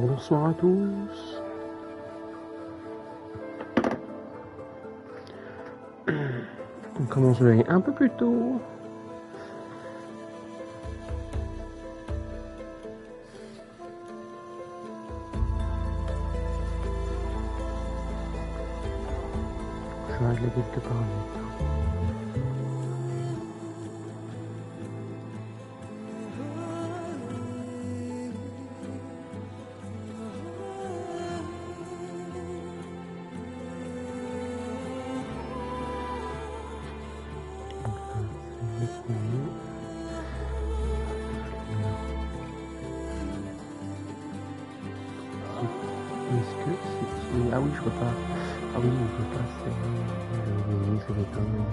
Bonsoir à tous. On commence le live un peu plus tôt. Je vais régler quelques paramètres. Ah oui, je peux pas. Ah oui, je peux pas. C'est l'étonnement.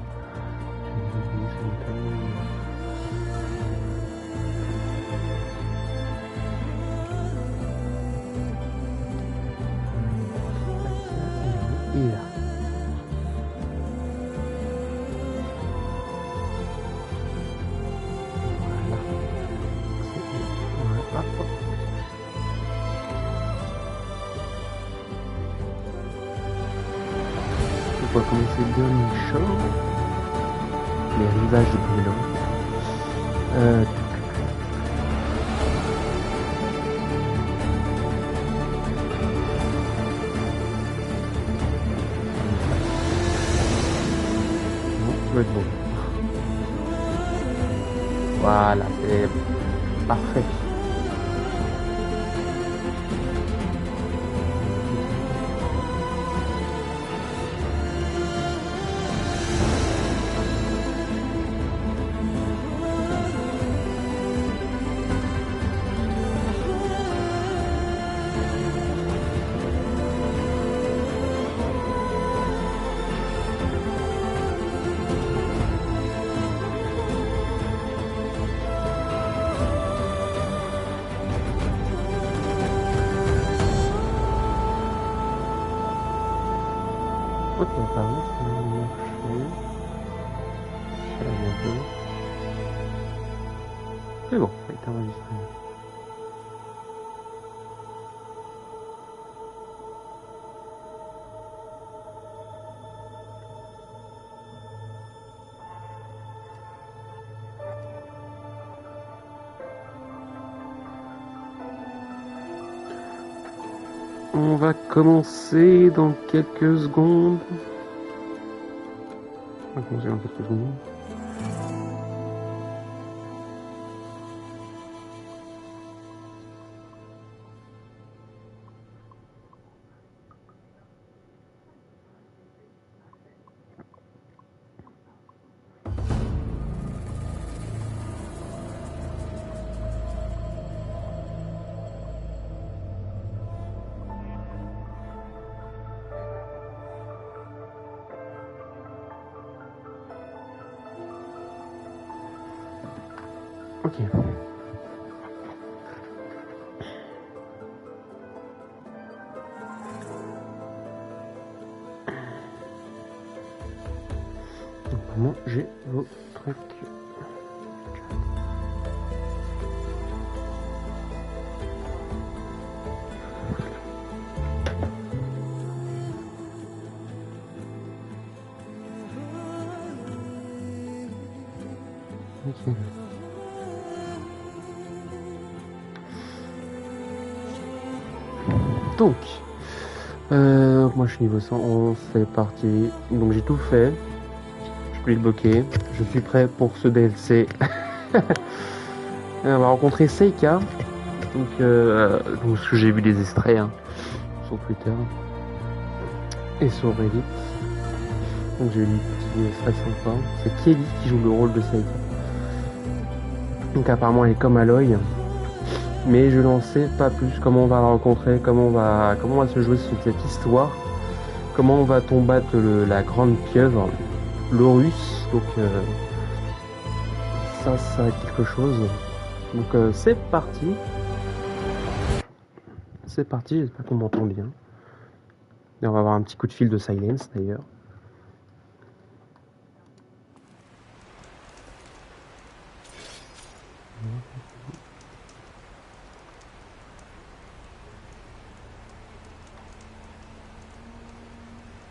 Et là. Voilà. Hop. On va commencer bien les champs, les rivages du Brûlant. Ça va être bon. Voilà, c'est parfait. Ok, apparemment, ça va marcher. Ça va bientôt. C'est bon, ça a été enregistré. On va commencer dans quelques secondes. Ok. Normalement, j'ai vos trucs. Ok. Donc, moi je suis niveau 111, c'est parti. Donc j'ai tout fait. Je peux le bloquer. Je suis prêt pour ce DLC. On va rencontrer Seika. Donc ce que j'ai vu des extraits hein, sur Twitter et sur Reddit. Donc j'ai lu des extraits sympas. C'est Kelly qui joue le rôle de Seika. Donc apparemment elle est comme Aloy. Mais je n'en sais pas plus comment on va la rencontrer, comment va se jouer cette histoire, comment on va combattre la grande pieuvre, l'Horus, donc ça va être quelque chose. Donc c'est parti, j'espère qu'on m'entend bien. Et on va avoir un petit coup de fil de silence d'ailleurs.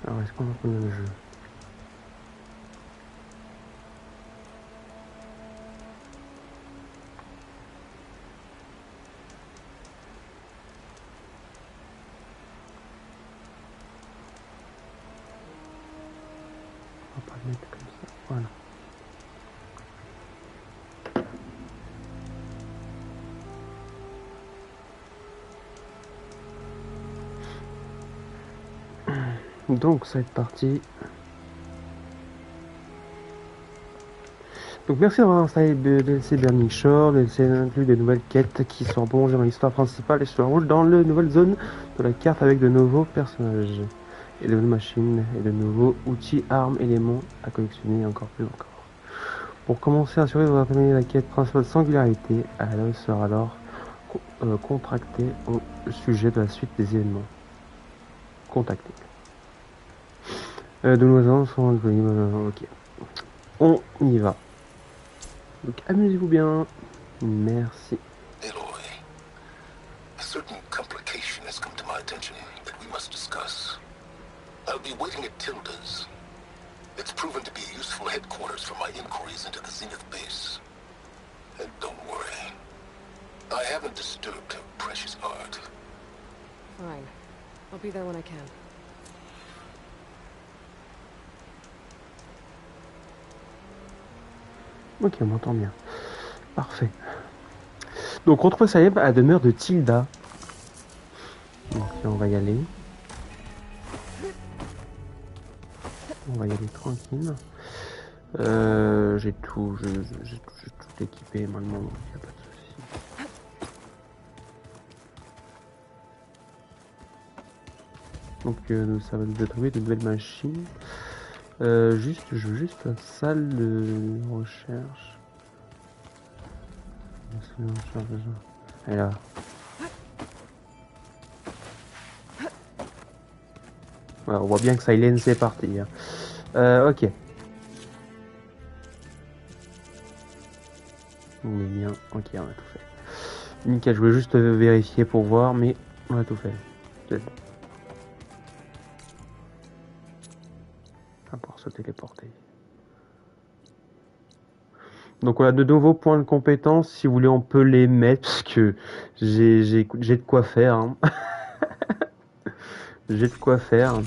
Alors, est-ce qu'on va prendre le jeu? On va pas le mettre comme ça. Voilà. Donc ça va être parti. Donc merci d'avoir installé le DLC Burning Shore. Le DLC inclut des nouvelles quêtes qui sont plongées dans l'histoire principale et se déroulent dans la nouvelle zone de la carte avec de nouveaux personnages et de nouvelles machines et de nouveaux outils, armes, éléments à collectionner et encore plus encore. Pour commencer, assurez-vous d'avoir terminé la quête principale Singularité. Elle sera alors contractée au sujet de la suite des événements. Contactez. De nouveaux événements sont disponibles. Ok. On y va. Donc amusez-vous bien. Merci. Eloy, a certain complication has come to my attention that we must discuss. I'll be waiting at Tilda's. It's proven to be a useful headquarters for my inquiries into the Zenith base. And don't worry, I haven't disturbed her precious art. Fine. I'll be there when I can. Ok, on m'entend bien. Parfait. Donc on retrouve Salem à la demeure de Tilda. Donc on va y aller. On va y aller tranquille. J'ai tout équipé maintenant, donc il n'y a pas de souci. Donc ça va nous attribuer de nouvelles machines. Je veux juste la salle de recherche. Elle est là. Ouais, on voit bien que Silence c'est parti. Hein. Ok. On est bien. Ok, on a tout fait. Nickel, je voulais juste vérifier pour voir, mais on a tout fait. On va pouvoir se téléporter. Donc on a de nouveaux points de compétence. Si vous voulez, on peut les mettre parce que j'ai de quoi faire. Hein. J'ai de quoi faire.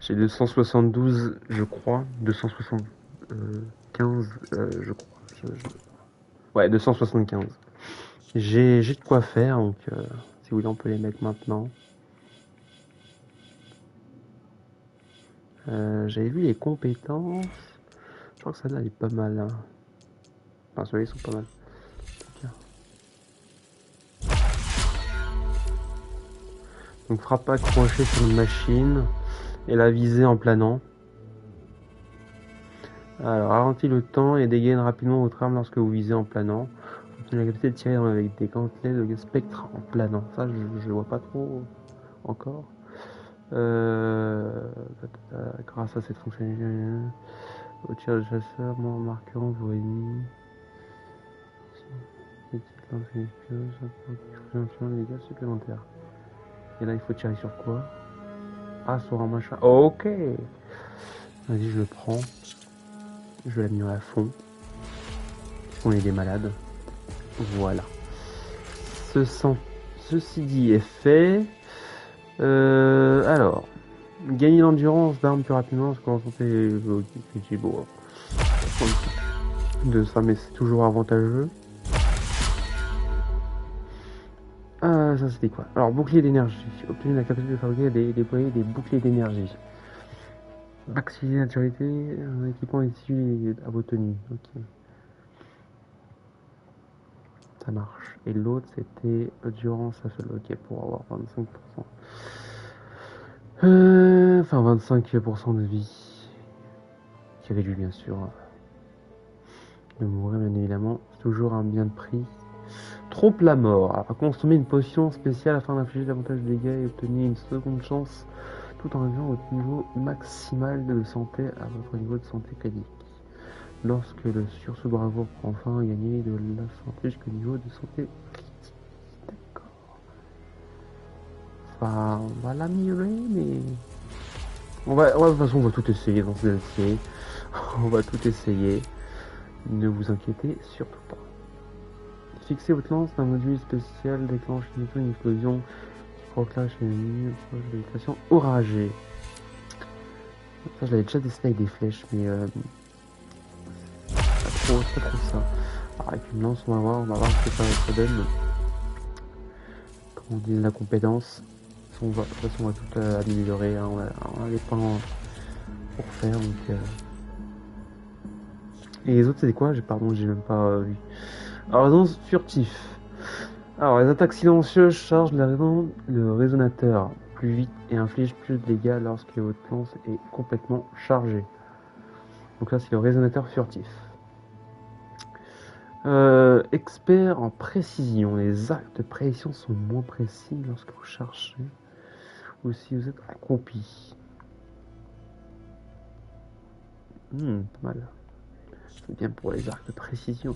J'ai 272, je crois. 275, je crois. Ouais, 275. J'ai de quoi faire, donc si vous voulez, on peut les mettre maintenant. J'avais vu les compétences. Je crois que celle-là, elle est pas mal. Hein. Enfin, ceux-là, ils sont pas mal. Donc, frappe accrochée sur une machine et la viser en planant. Alors, ralentit le temps et dégaine rapidement votre arme lorsque vous visez en planant. Vous obtenez la capacité de tirer avec des gantelets de spectre en planant. Ça, je vois pas trop encore. Grâce à cette fonctionnalité, au tir de chasseur, marquant vos ennemis. Les dégâts supplémentaires. Et là, il faut tirer sur quoi? Ah, sur un machin. Ok. Vas-y, je le prends. Je vais l'améliorer à fond. On est des malades. Voilà. Ceci dit est fait. Alors, gagner l'endurance d'armes plus rapidement parce qu'on sentait beau. De ça, mais c'est toujours avantageux. Ça c'était quoi? Alors, bouclier d'énergie. Obtenir la capacité de fabriquer déployer des boucliers d'énergie. Maximiser la maturité, un équipement issu à vos tenues. Ok. Ça marche. Et l'autre c'était endurance à seul. Ok, pour avoir 25%. Enfin 25% de vie. Qui réduit bien sûr. De mourir bien évidemment. C'est toujours un bien de prix. Trompe la mort. Alors, consommer une potion spéciale afin d'infliger davantage de dégâts et obtenir une seconde chance tout en réduisant votre niveau maximal de santé à votre niveau de santé critique. Lorsque le sursaut de bravoure prend fin, gagner de la santé jusqu'au niveau de santé critique. D'accord. Ça va l'améliorer, mais de toute façon, on va tout essayer dans ce DLC. On va tout essayer. Ne vous inquiétez surtout pas. Fixez votre lance d'un module spécial, déclenche une explosion, proclache une végétation oragée. Ça, je l'avais déjà dessiné avec des flèches, mais c'est pas trop ça. Alors, avec une lance, on va voir ce que ça donne. Comme on dit, la compétence. De toute façon, on va tout améliorer. Hein. On a les points pour faire. Donc, Et les autres, c'est quoi? J'ai même pas vu. Alors, résonance furtif. Alors, les attaques silencieuses chargent le résonateur plus vite et infligent plus de dégâts lorsque votre lance est complètement chargée. Donc là, c'est le résonateur furtif. Expert en précision. Les actes de précision sont moins précis lorsque vous chargez ou si vous êtes accroupi. Pas mal. C'est bien pour les arcs de précision.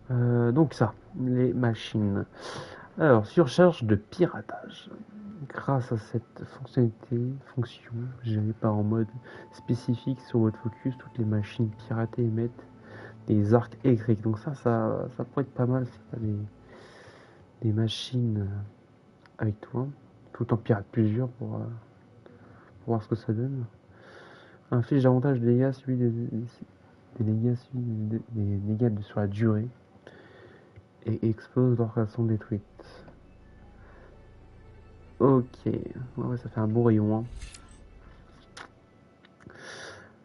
Donc ça, les machines. Alors, surcharge de piratage. Grâce à cette fonction gérée par en mode spécifique sur votre focus, toutes les machines piratées émettent des arcs électriques. Donc ça pourrait être pas mal si t'as des machines avec toi. Tout le temps pirate plusieurs pour voir ce que ça donne. Inflige davantage de dégâts des dégâts sur la durée et explose lorsqu'elles sont détruites. Ok, ouais, ça fait un beau rayon. Hein.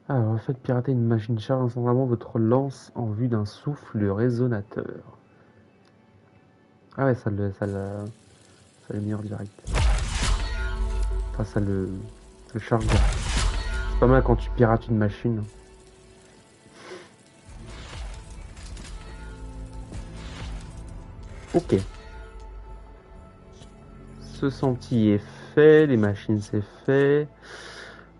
Alors, faites pirater une machine charge instantanément votre lance en vue d'un souffle de résonateur. Ah ouais, ça le meilleur direct. Enfin, ça le charge direct. C'est pas mal quand tu pirates une machine. Ok. Ce senti est fait, les machines c'est fait.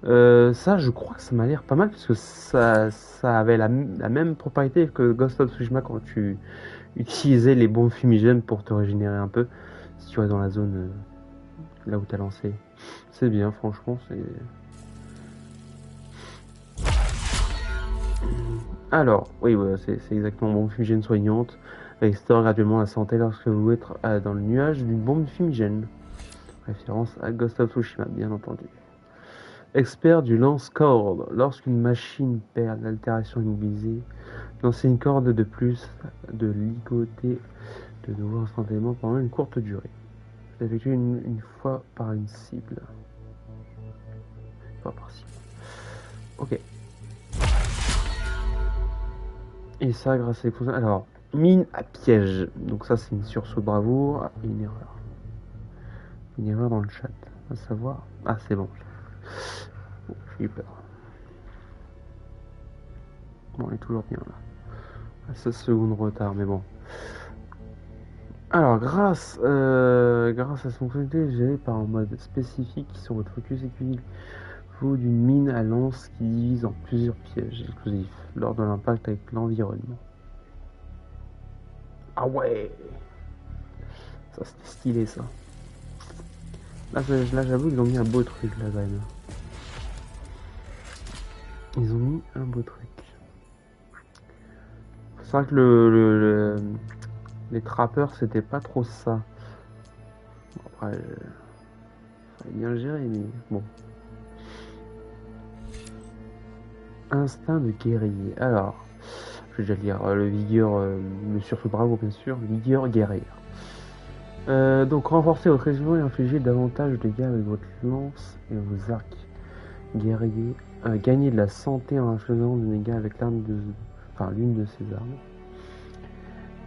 Ça, je crois que ça m'a l'air pas mal parce que ça avait la même propriété que Ghost of Tsushima quand tu utilisais les bombes fumigènes pour te régénérer un peu si tu es dans la zone là où tu as lancé. C'est bien, franchement, c'est. Alors, oui, c'est exactement bombe fumigène soignante. Restaure graduellement la santé lorsque vous êtes dans le nuage d'une bombe fumigène. Référence à Ghost of Tsushima, bien entendu. Expert du lance-corde. Lorsqu'une machine perd l'altération immobilisée, lancez une corde de plus, de ligoter de nouveau instantanément pendant une courte durée. C'est effectué une fois par une cible. Une fois par cible. Ok. Et ça, grâce à les fonctions. Alors, mine à piège. Donc, ça, c'est une sursaut de bravoure. Une erreur. Une erreur dans le chat. À savoir. Ah, c'est bon. Bon, j'ai eu peur. Bon, on est toujours bien là. À 16 secondes de retard, mais bon. Alors, grâce à son fonctionnalité gérée par un mode spécifique sur votre focus équivaut d'une mine à lance qui divise en plusieurs pièges explosifs lors de l'impact avec l'environnement. Ah ouais, ça c'était stylé ça. Là j'avoue ils ont mis un beau truc là quand même. Ils ont mis un beau truc. C'est vrai que les trappeurs c'était pas trop ça. Bon, après fallait bien gérer mais bon. Instinct de guerrier. Alors, je vais déjà lire le vigueur, le sursaut bravo bien sûr, vigueur guerrière. Donc renforcer votre résistance et infliger davantage de dégâts avec votre lance et vos arcs guerriers. Gagner de la santé en infligeant des dégâts avec l'une de ces armes.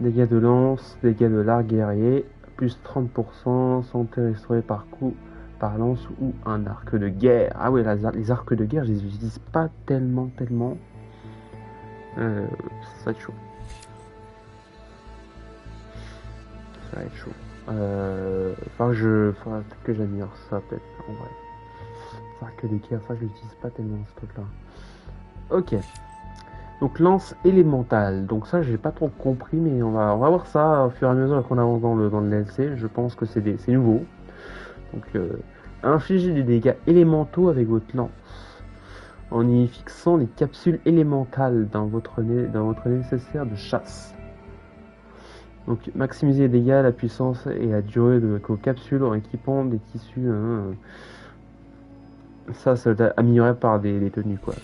Dégâts de lance, dégâts de l'arc guerrier, plus 30%, santé restaurée par coup, par lance ou un arc de guerre. Ah ouais, les arcs de guerre, je les utilise pas tellement. Ça va être chaud. Ça va être chaud. Faudra peut-être que j'admire ça, peut-être, en vrai. Les arcs de guerre, ça, je l'utilise pas tellement, ce truc-là. Ok. Donc, lance élémentale. Donc ça, j'ai pas trop compris, mais on va voir ça au fur et à mesure qu'on avance dans le DLC. Je pense que c'est nouveau. Donc, Infligez des dégâts élémentaux avec votre lance, en y fixant des capsules élémentales dans votre nécessaire de chasse. Donc maximisez les dégâts, la puissance et la durée de vos capsules en équipant des tissus. Ça va améliorer par des tenues quoi.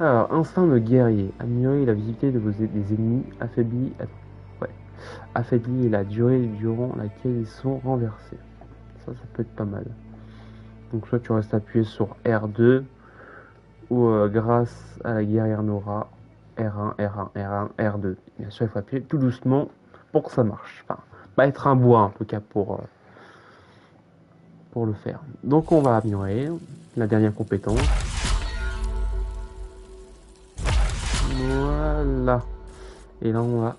Alors, instinct de guerrier. Améliorer la visibilité des ennemis, affaiblit la durée durant laquelle ils sont renversés. Ça peut être pas mal. Donc soit tu restes appuyé sur R2 ou grâce à la guerrière Nora, R1, R1, R1, R2. Bien sûr, il faut appuyer tout doucement pour que ça marche. Enfin, pas être un bois en tout cas pour le faire. Donc on va améliorer la dernière compétence. Voilà. Et là on va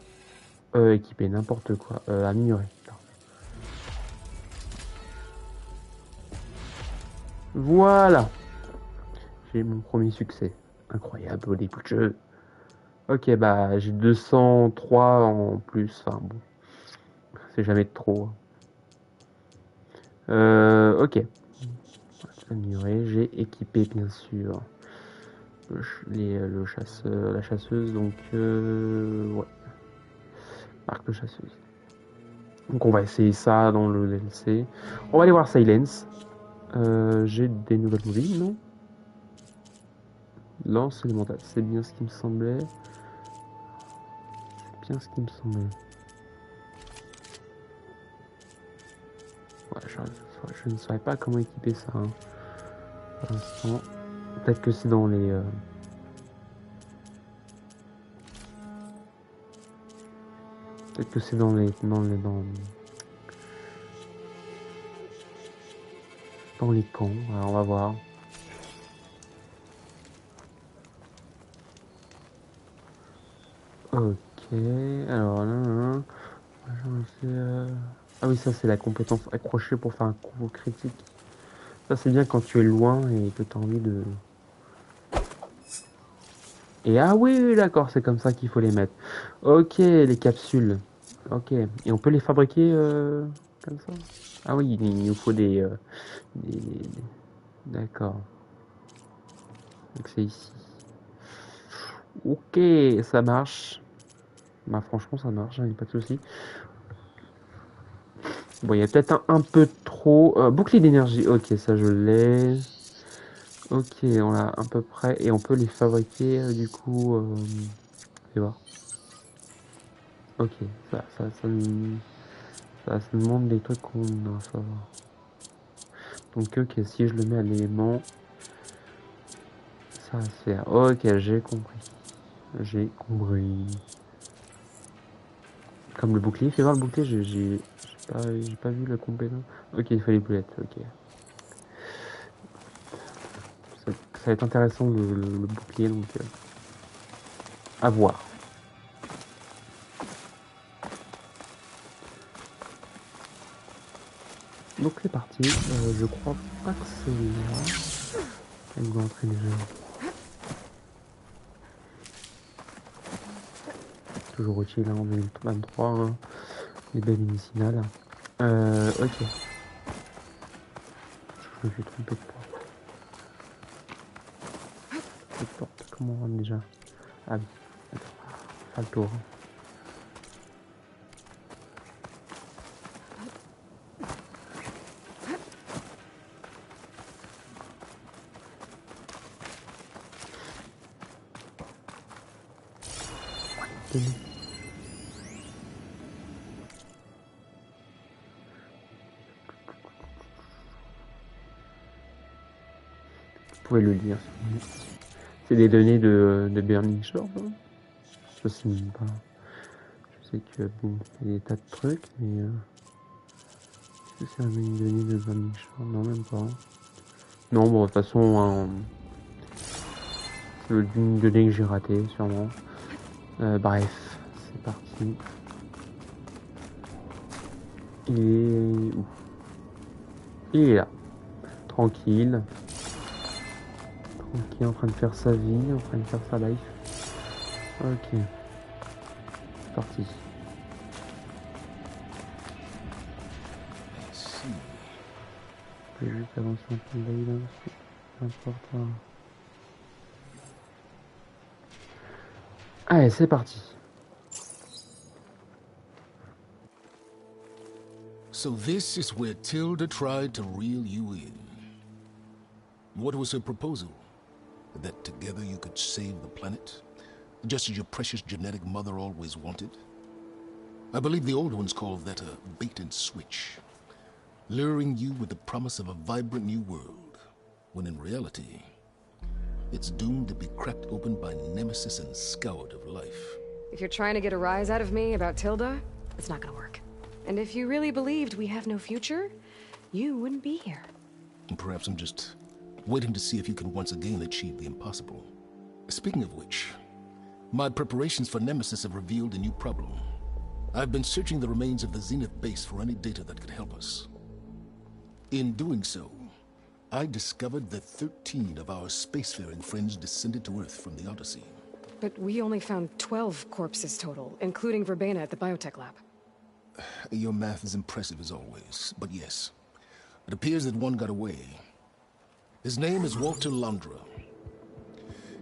équiper n'importe quoi. Améliorer. Voilà. J'ai mon premier succès. Incroyable au début de jeu. Ok, bah j'ai 203 en plus. Enfin bon. C'est jamais de trop. Ok. Améliorer. J'ai équipé bien sûr le chasseur, la chasseuse. Donc ouais. Marque de chasseuse. Donc on va essayer ça dans le DLC. On va aller voir Silence. J'ai des nouvelles mobiles, non? Lance élémentale, c'est bien ce qui me semblait. C'est bien ce qui me semblait. Ouais, je ne saurais pas comment équiper ça. Hein, pour l'instant. Peut-être que c'est dans les... Peut-être que c'est dans les camps. Alors, on va voir. Ok, alors là. Ah oui, ça c'est la compétence accrochée pour faire un combo critique. Ça c'est bien quand tu es loin et que tu as envie de... Et ah oui, d'accord, c'est comme ça qu'il faut les mettre. Ok, les capsules. Ok, et on peut les fabriquer comme ça? Ah oui, il nous faut des d'accord. Donc c'est ici. Ok, ça marche. Bah franchement ça marche, il n'y a pas de souci. Bon, il y a peut-être un peu trop... bouclier d'énergie, ok, ça je l'ai. Ok, on l'a à peu près. Et on peut les fabriquer du coup... fais voir. Ok, ça demande des trucs qu'on a à savoir. Donc ok, si je le mets à l'élément, ça va se faire. Ok, j'ai compris. J'ai compris. Comme le bouclier, fais voir le bouclier, j'ai pas vu la compétence. Ok, il fallait plus être, ok. Ça va être intéressant le bouclier, donc à voir. Donc c'est parti, je crois pas que c'est là. Elle doit entrer déjà. Toujours utile en 2023, hein. Les belles médicinales. Ok. Je me suis trompé de porte. Comment on rentre déjà? Ah oui, attends, faire le tour. Vous pouvez le lire. C'est des données de Burning Shore, hein. Je sais même pas. Je sais que bon, il y a des tas de trucs, mais est-ce que c'est une donnée de Burning Shore? Non, même pas. Non, bon, de toute façon, hein, c'est une donnée que j'ai ratée, sûrement. Bref, c'est parti. Il est où? Il est là. Tranquille. Tranquille, en train de faire sa vie, en train de faire sa life. Ok. C'est parti. Je vais juste avancer un peu là, c'est important. Allez, c'est parti. So this is where Tilda tried to reel you in. What was her proposal? That together you could save the planet? Just as your precious genetic mother always wanted? I believe the old ones called that a bait and switch. Luring you with the promise of a vibrant new world, when in reality, it's doomed to be cracked open by Nemesis and scoured of life. If you're trying to get a rise out of me about Tilda, it's not gonna work. And if you really believed we have no future, you wouldn't be here. And perhaps I'm just waiting to see if you can once again achieve the impossible. Speaking of which, my preparations for Nemesis have revealed a new problem. I've been searching the remains of the Zenith base for any data that could help us. In doing so, I discovered that 13 of our spacefaring friends descended to Earth from the Odyssey. But we only found 12 corpses total, including Verbena at the biotech lab. Your math is impressive as always, but yes, it appears that one got away. His name is Walter Londra.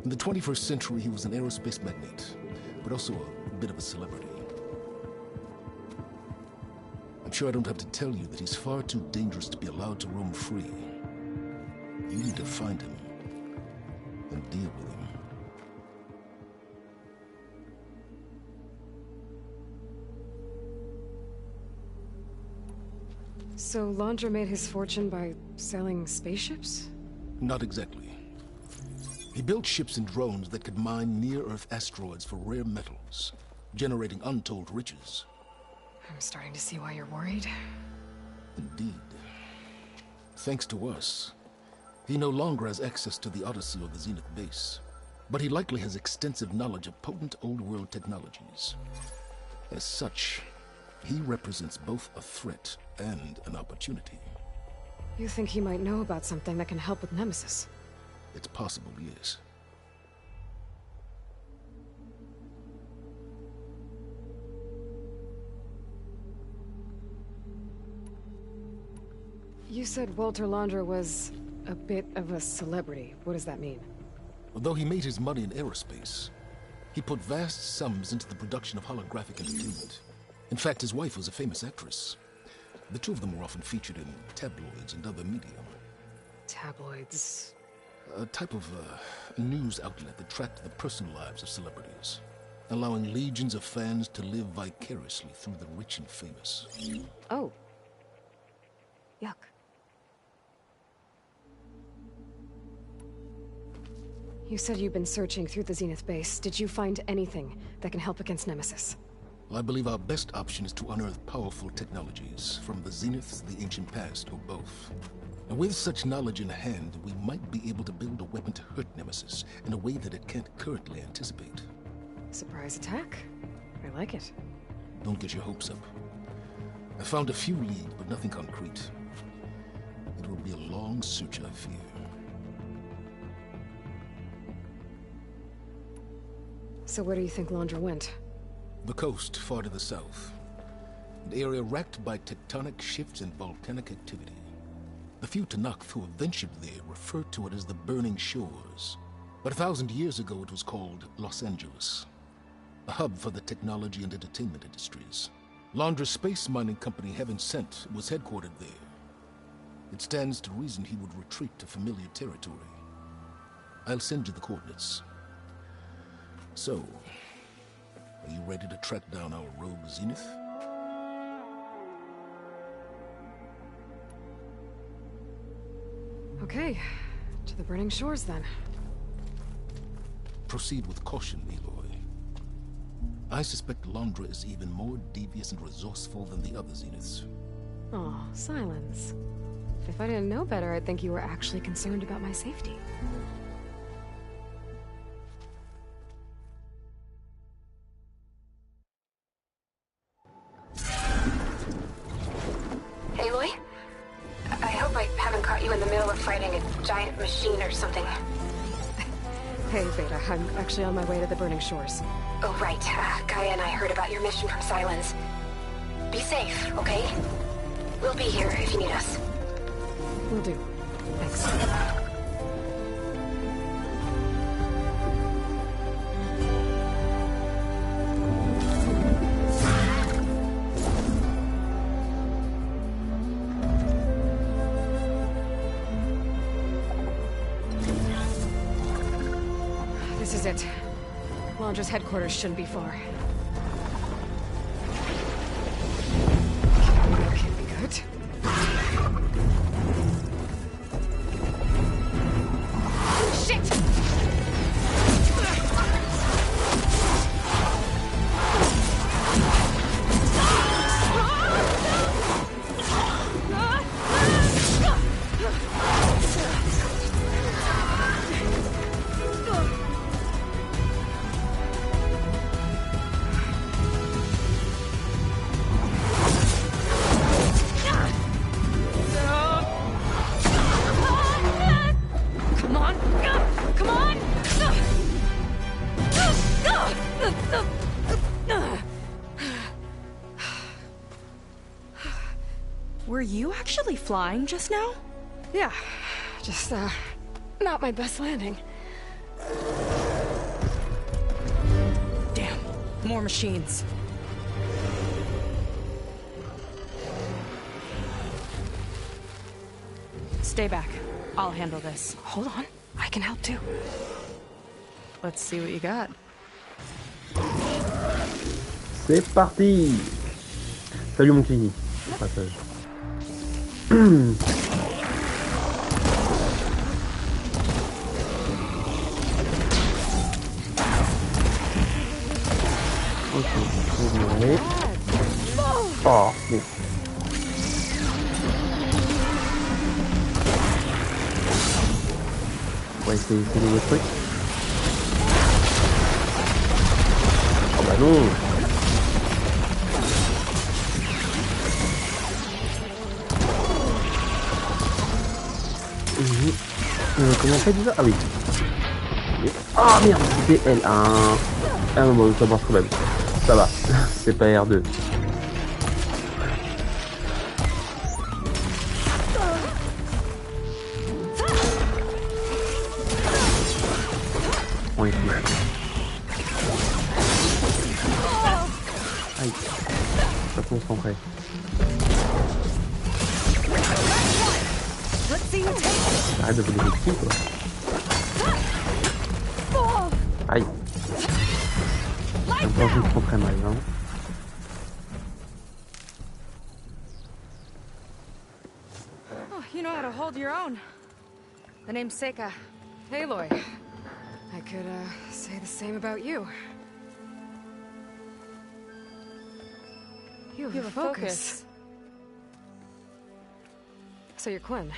In the 21st century, he was an aerospace magnate, but also a bit of a celebrity. I'm sure I don't have to tell you that he's far too dangerous to be allowed to roam free. You need to find him and deal with him. So Londra made his fortune by selling spaceships? Not exactly. He built ships and drones that could mine near-Earth asteroids for rare metals, generating untold riches. I'm starting to see why you're worried. Indeed. Thanks to us, he no longer has access to the Odyssey or the Zenith base, but he likely has extensive knowledge of potent old-world technologies. As such, he represents both a threat and an opportunity. You think he might know about something that can help with Nemesis? It's possible, yes. You said Walter Londra was a bit of a celebrity. What does that mean? Although he made his money in aerospace, he put vast sums into the production of holographic entertainment. In fact, his wife was a famous actress. The two of them were often featured in tabloids and other media. Tabloids? A type of news outlet that tracked the personal lives of celebrities, allowing legions of fans to live vicariously through the rich and famous. Oh. Yuck. You said you've been searching through the Zenith base. Did you find anything that can help against Nemesis? I believe our best option is to unearth powerful technologies from the Zenith, the ancient past, or both. And with such knowledge in hand, we might be able to build a weapon to hurt Nemesis in a way that it can't currently anticipate. Surprise attack? I like it. Don't get your hopes up. I found a few leads, but nothing concrete. It will be a long search, I fear. So where do you think Londra went? The coast, far to the south. An area racked by tectonic shifts and volcanic activity. The few Tanakh who have ventured there refer to it as the Burning Shores. But 1,000 years ago it was called Los Angeles, a hub for the technology and entertainment industries. Londra's space mining company, Heaven Sent, was headquartered there. It stands to reason he would retreat to familiar territory. I'll send you the coordinates. So, are you ready to track down our rogue Zenith? Okay, to the Burning Shores then. Proceed with caution, Aloy. I suspect Londra is even more devious and resourceful than the other Zeniths. Oh, silence. If I didn't know better, I'd think you were actually concerned about my safety. Aloy? I hope I haven't caught you in the middle of fighting a giant machine or something. Hey, Beta, I'm actually on my way to the Burning Shores. Oh, right. Gaia and I heard about your mission from Silence. Be safe, okay? We'll be here if you need us. Will do. Thanks. This is it. Launcher's headquarters shouldn't be far. Can't be good. Shit! Were you actually flying just now? Yeah, just, not my best landing. Damn, more machines. Stay back. I'll handle this. Hold on, I can help too. Let's see what you got. C'est parti. Salut mon Kiki. Passage. Ok, oh, bon. On va essayer ces nouveaux trucs. Oh bah non. Comment on fait déjà? Ah oui. Ah merde, c'était L1. Ah non, bon, ça marche quand même. Ça va, c'est pas R2. On est touché. Aïe. Pas concentré. Arrête de voler des petits, quoi. Aïe. Encore je me prends très mal, hein. Oh, you know how to hold your own. The name's Seika. Aloy. I could, say the same about you. You have a focus. So you're Quinn.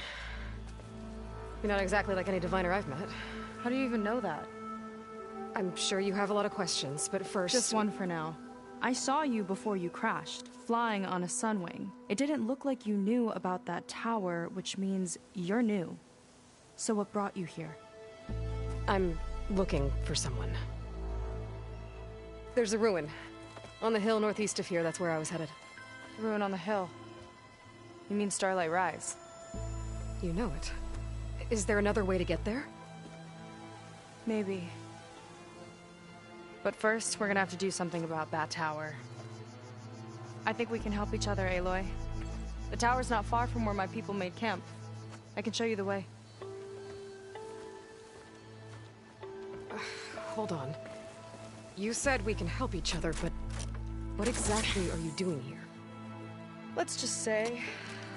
You're not exactly like any diviner I've met. How do you even know that? I'm sure you have a lot of questions, but first... Just one for now. I saw you before you crashed, flying on a sunwing. It didn't look like you knew about that tower, which means you're new. So what brought you here? I'm looking for someone. There's a ruin. On the hill northeast of here, that's where I was headed. Ruin on the hill. You mean Starlight Rise? You know it. Is there another way to get there? Maybe. But first, we're gonna have to do something about that tower. I think we can help each other, Aloy. The tower's not far from where my people made camp. I can show you the way. Hold on. You said we can help each other, but what exactly are you doing here? Let's just say,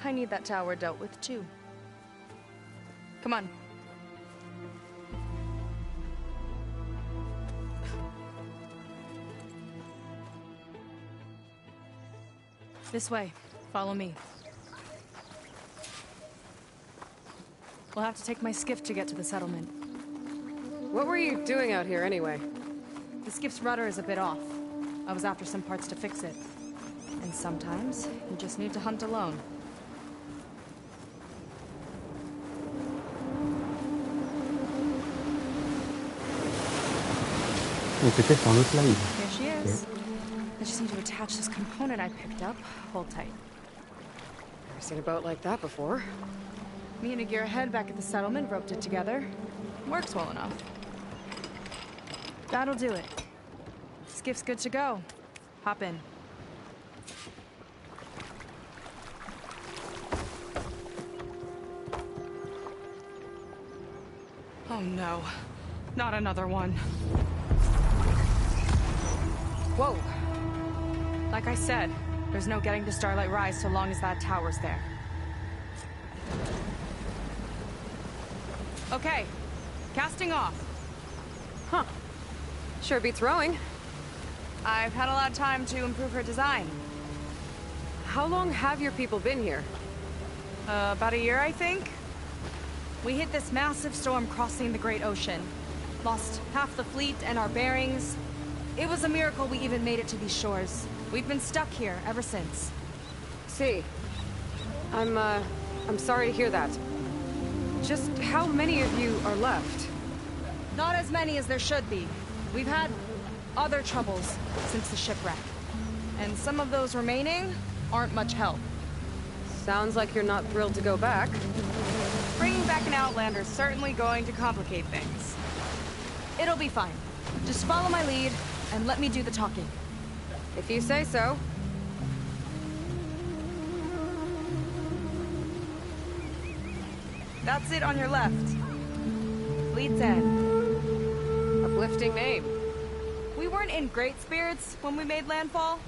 I need that tower dealt with too. Come on. This way. Follow me. We'll have to take my skiff to get to the settlement. What were you doing out here anyway? The skiff's rudder is a bit off. I was after some parts to fix it. And sometimes, you just need to hunt alone. Peut-être un autre live. Here she is. I just need to attach this component I picked up. Hold tight. Never seen a boat like that before. Me and a gearhead back at the settlement roped it together. Works well enough. That'll do it. Skiff's good to go. Hop in. Oh no. Not another one. Whoa. Like I said, there's no getting to Starlight Rise so long as that tower's there. Okay. Casting off. Huh. Sure beats rowing. I've had a lot of time to improve her design. How long have your people been here? About a year, I think. We hit this massive storm crossing the Great Ocean. Lost half the fleet and our bearings. It was a miracle we even made it to these shores. We've been stuck here ever since. See. I'm sorry to hear that. Just how many of you are left? Not as many as there should be. We've had other troubles since the shipwreck. And some of those remaining aren't much help. Sounds like you're not thrilled to go back. Bringing back an Outlander's certainly going to complicate things. It'll be fine. Just follow my lead and let me do the talking. If you say so. That's it on your left. Fleet's End. Uplifting name. We weren't in great spirits when we made landfall.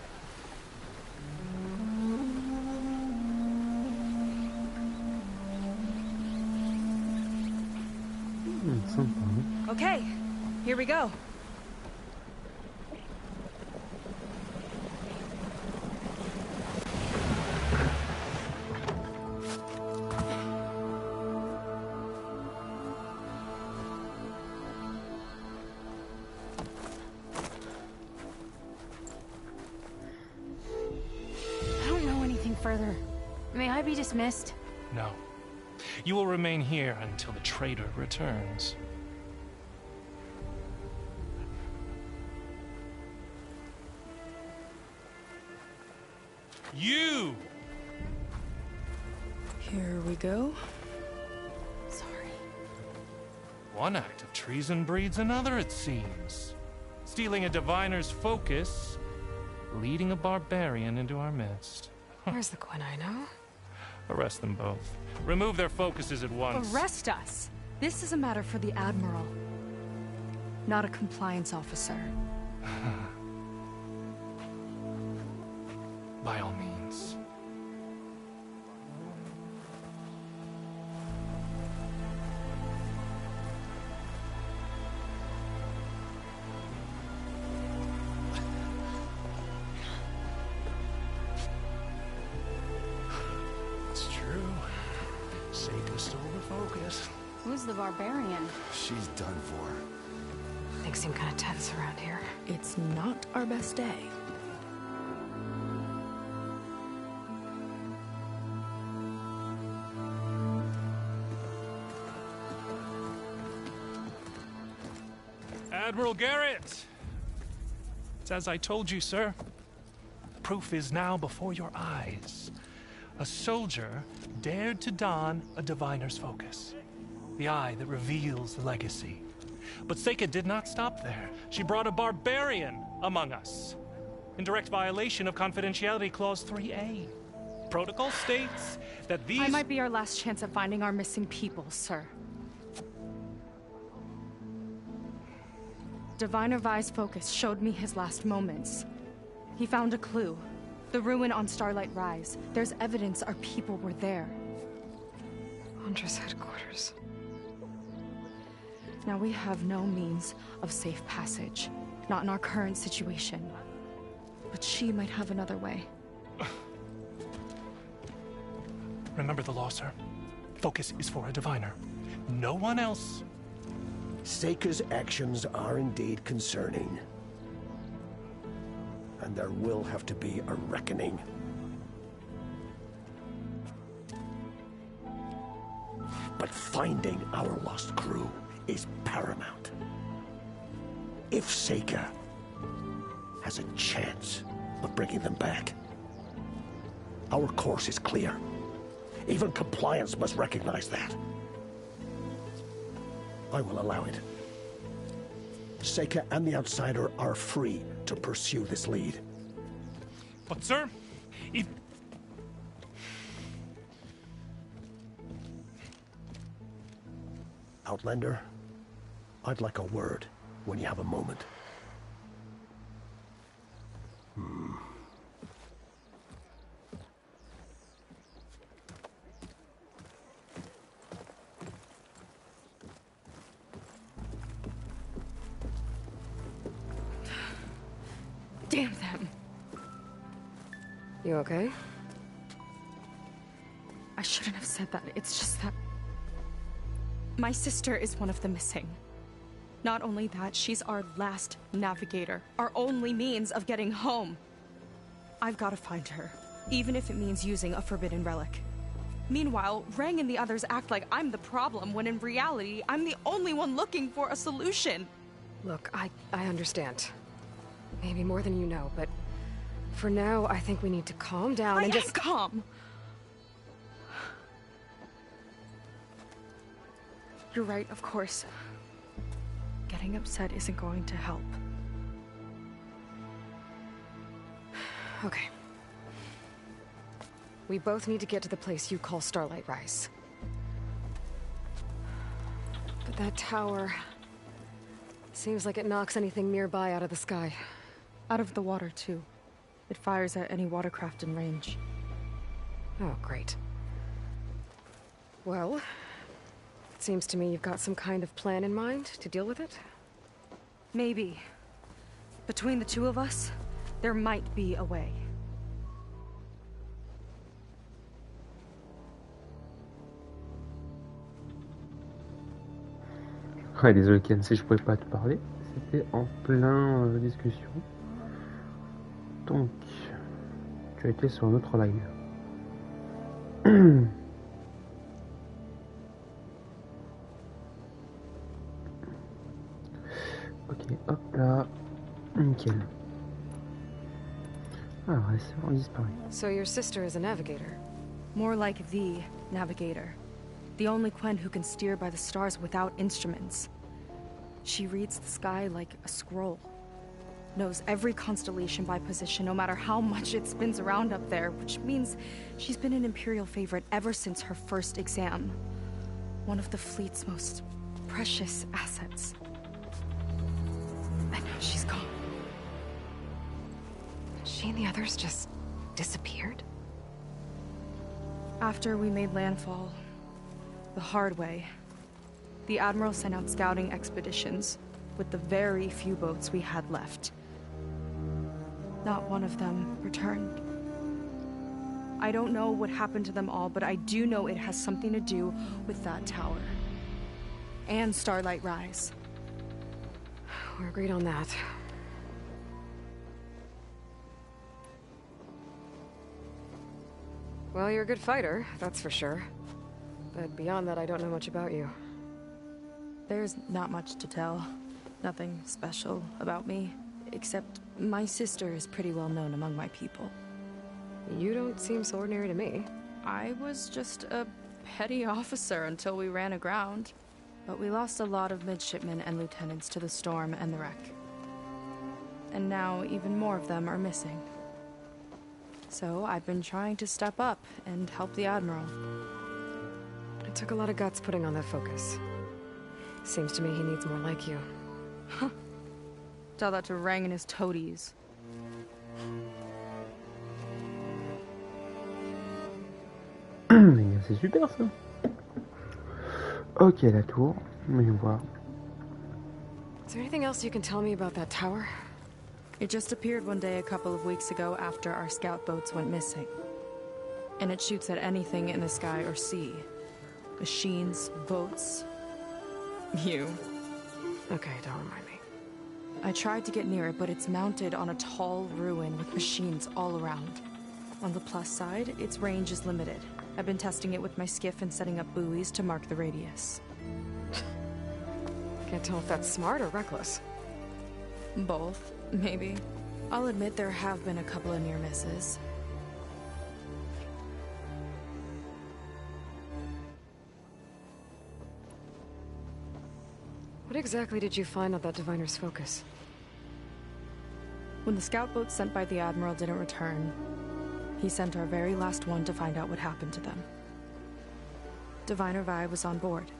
Okay, here we go. I don't know anything further. May I be dismissed? No. You will remain here until the traitor returns. You! Here we go. Sorry. One act of treason breeds another, it seems. Stealing a diviner's focus, leading a barbarian into our midst. Where's the quinino? Arrest them both. Remove their focuses at once. Arrest us. This is a matter for the Admiral, not a compliance officer. By all means. It's true. Seika stole the focus. Who's the barbarian? She's done for. Things seem kind of tense around here. It's not our best day. Admiral Garrett! It's as I told you, sir. Proof is now before your eyes. A soldier dared to don a diviner's focus. The eye that reveals the legacy. But Seika did not stop there. She brought a barbarian among us. In direct violation of Confidentiality Clause 3A. Protocol states that these... I might be our last chance at finding our missing people, sir. Diviner Vi's focus showed me his last moments. He found a clue. The ruin on Starlight Rise. There's evidence our people were there. Hunter's headquarters. Now we have no means of safe passage. Not in our current situation. But she might have another way. Remember the law, sir. Focus is for a diviner. No one else. Seika's actions are indeed concerning. And there will have to be a reckoning. But finding our lost crew is paramount. If Seika has a chance of bringing them back, our course is clear. Even compliance must recognize that. I will allow it. Seika and the Outsider are free to pursue this lead. But sir, if... Outlander, I'd like a word when you have a moment. Damn them. You okay? I shouldn't have said that. It's just that... my sister is one of the missing. Not only that, she's our last navigator. Our only means of getting home. I've got to find her. Even if it means using a forbidden relic. Meanwhile, Rang and the others act like I'm the problem, when in reality, I'm the only one looking for a solution. Look, I understand. Maybe more than you know, but for now, I think we need to calm down and just... calm. You're right, of course. Getting upset isn't going to help. Okay. We both need to get to the place you call Starlight Rise. But that tower... seems like it knocks anything nearby out of the sky. Out of the water, too. It fires at any watercraft in range. Oh, great. Well, it seems to me you've got some kind of plan in mind to deal with it. Maybe. Between the two of us, there might be a way. Ouais, désolé Ken, si je pouvais pas te parler, c'était en plein discussion. Donc, tu as été sur un autre live. Ok, hop là, nickel. Alors, c'est vraiment disparu. So your sister is a navigator? More like the navigator. The only Quen who can steer by the stars without instruments. She reads the sky like a scroll. Knows every constellation by position, no matter how much it spins around up there, which means she's been an Imperial favorite ever since her first exam. One of the fleet's most precious assets. And now she's gone. She and the others just disappeared? After we made landfall, the hard way, the Admiral sent out scouting expeditions with the very few boats we had left. Not one of them returned. I don't know what happened to them all, but I do know it has something to do with that tower. And Starlight Rise. We're agreed on that. Well, you're a good fighter, that's for sure. But beyond that, I don't know much about you. There's not much to tell. Nothing special about me. Except my sister is pretty well known among my people. You don't seem so ordinary to me. I was just a petty officer until we ran aground. But we lost a lot of midshipmen and lieutenants to the storm and the wreck. And now even more of them are missing. So I've been trying to step up and help the Admiral. It took a lot of guts putting on that focus. Seems to me he needs more like you. Huh. Tell that to Rang and his toadies. C'est super ça. Ok, la tour. Voyons voir. Is there anything else you can tell me about that tower? It just appeared one day a couple of weeks ago after our scout boats went missing. And it shoots at anything in the sky or sea. Machines, boats. You. Okay, don't remind me. I tried to get near it, but it's mounted on a tall ruin with machines all around. On the plus side, its range is limited. I've been testing it with my skiff and setting up buoys to mark the radius. Can't tell if that's smart or reckless. Both, maybe. I'll admit there have been a couple of near misses. What exactly did you find on that diviner's focus? When the scout boat sent by the Admiral didn't return, he sent our very last one to find out what happened to them. Diviner Vi was on board.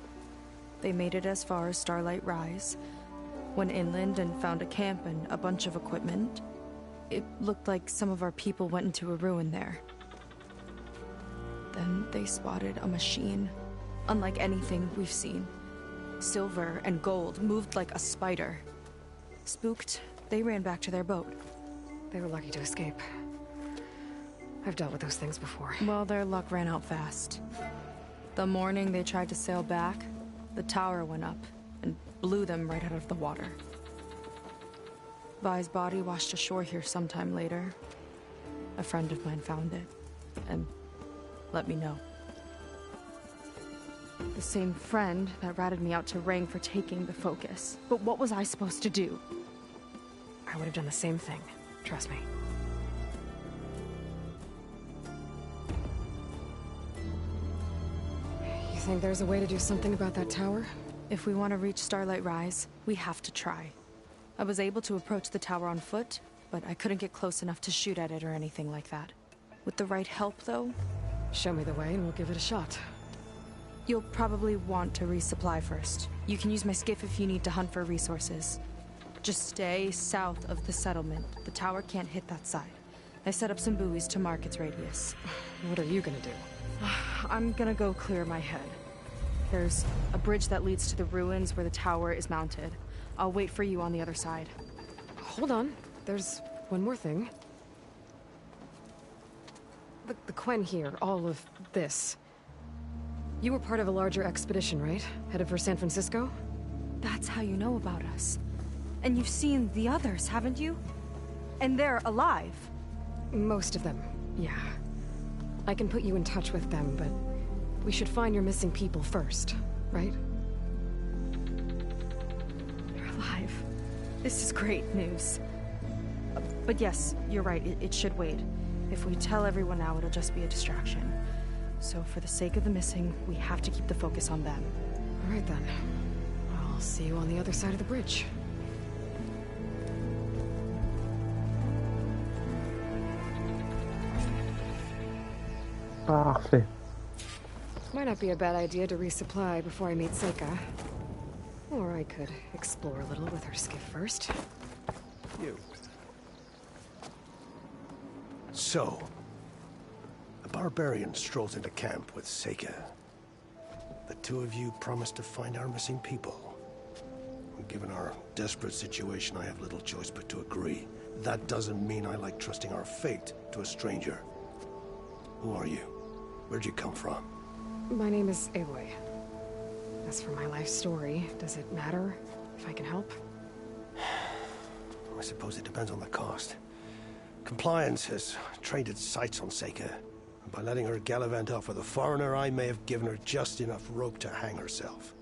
They made it as far as Starlight Rise, went inland and found a camp and a bunch of equipment. It looked like some of our people went into a ruin there. Then they spotted a machine, unlike anything we've seen. Silver and gold, moved like a spider. Spooked, they ran back to their boat. They were lucky to escape. I've dealt with those things before. Well, their luck ran out fast. The morning they tried to sail back, the tower went up and blew them right out of the water. Vi's body washed ashore here sometime later. A friend of mine found it and let me know. The same friend that ratted me out to Rang for taking the focus. But what was I supposed to do? I would have done the same thing. Trust me. You think there's a way to do something about that tower? If we want to reach Starlight Rise, we have to try. I was able to approach the tower on foot, but I couldn't get close enough to shoot at it or anything like that. With the right help, though... Show me the way and we'll give it a shot. You'll probably want to resupply first. You can use my skiff if you need to hunt for resources. Just stay south of the settlement. The tower can't hit that side. I set up some buoys to mark its radius. What are you gonna do? I'm gonna go clear my head. There's a bridge that leads to the ruins where the tower is mounted. I'll wait for you on the other side. Hold on. There's one more thing. The Quen here, all of this. You were part of a larger expedition, right? Headed for San Francisco? That's how you know about us. And you've seen the others, haven't you? And they're alive. Most of them, yeah. I can put you in touch with them, but we should find your missing people first, right? They're alive. This is great news. But yes, you're right, it should wait. If we tell everyone now, it'll just be a distraction. So for the sake of the missing, we have to keep the focus on them. All right then. I'll see you on the other side of the bridge. Parfait. Might not be a bad idea to resupply before I meet Seika. Or I could explore a little with her skiff first. You. So, a barbarian strolls into camp with Seika. The two of you promised to find our missing people. Given our desperate situation, I have little choice but to agree. That doesn't mean I like trusting our fate to a stranger. Who are you? Where'd you come from? My name is Aloy. As for my life story, does it matter if I can help? I suppose it depends on the cost. Compliance has trained its sights on Seika. By letting her gallivant off with a foreigner, I may have given her just enough rope to hang herself.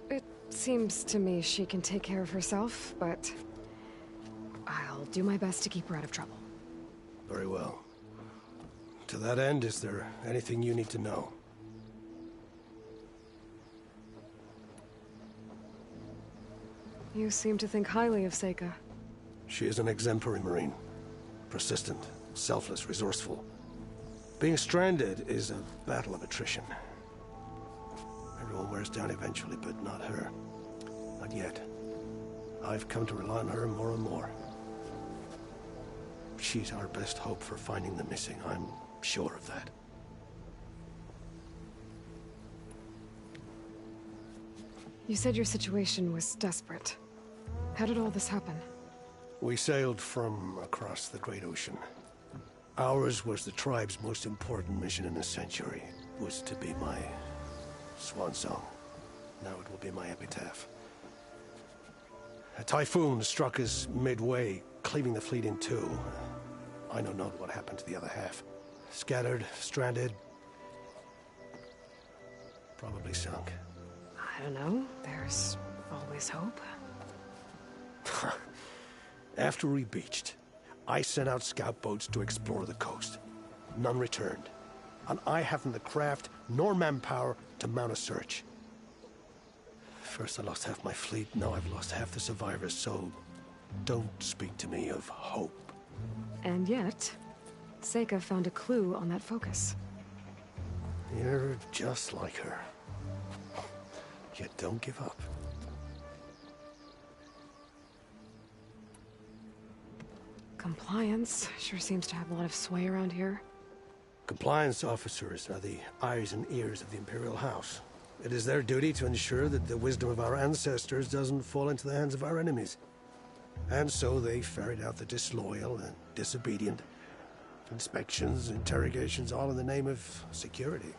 It seems to me she can take care of herself, but I'll do my best to keep her out of trouble. Very well. To that end, is there anything you need to know? You seem to think highly of Seika. She is an exemplary Marine. Persistent, selfless, resourceful. Being stranded is a battle of attrition. Everyone wears down eventually, but not her. Not yet. I've come to rely on her more and more. She's our best hope for finding the missing, I'm sure of that. You said your situation was desperate. How did all this happen? We sailed from across the Great Ocean. Ours was the tribe's most important mission in a century. It was to be my swan song. Now it will be my epitaph. A typhoon struck us midway, cleaving the fleet in two. I know not what happened to the other half. Scattered, stranded, probably sunk. I don't know. There's always hope. After we beached, I sent out scout boats to explore the coast. None returned. And I haven't the craft nor manpower to mount a search. First I lost half my fleet, now I've lost half the survivors, so don't speak to me of hope. And yet, Seika found a clue on that focus. You're just like her. Yet don't give up. Compliance sure seems to have a lot of sway around here. Compliance officers are the eyes and ears of the Imperial House. It is their duty to ensure that the wisdom of our ancestors doesn't fall into the hands of our enemies. And so they ferret out the disloyal and disobedient. Inspections, interrogations, all in the name of security.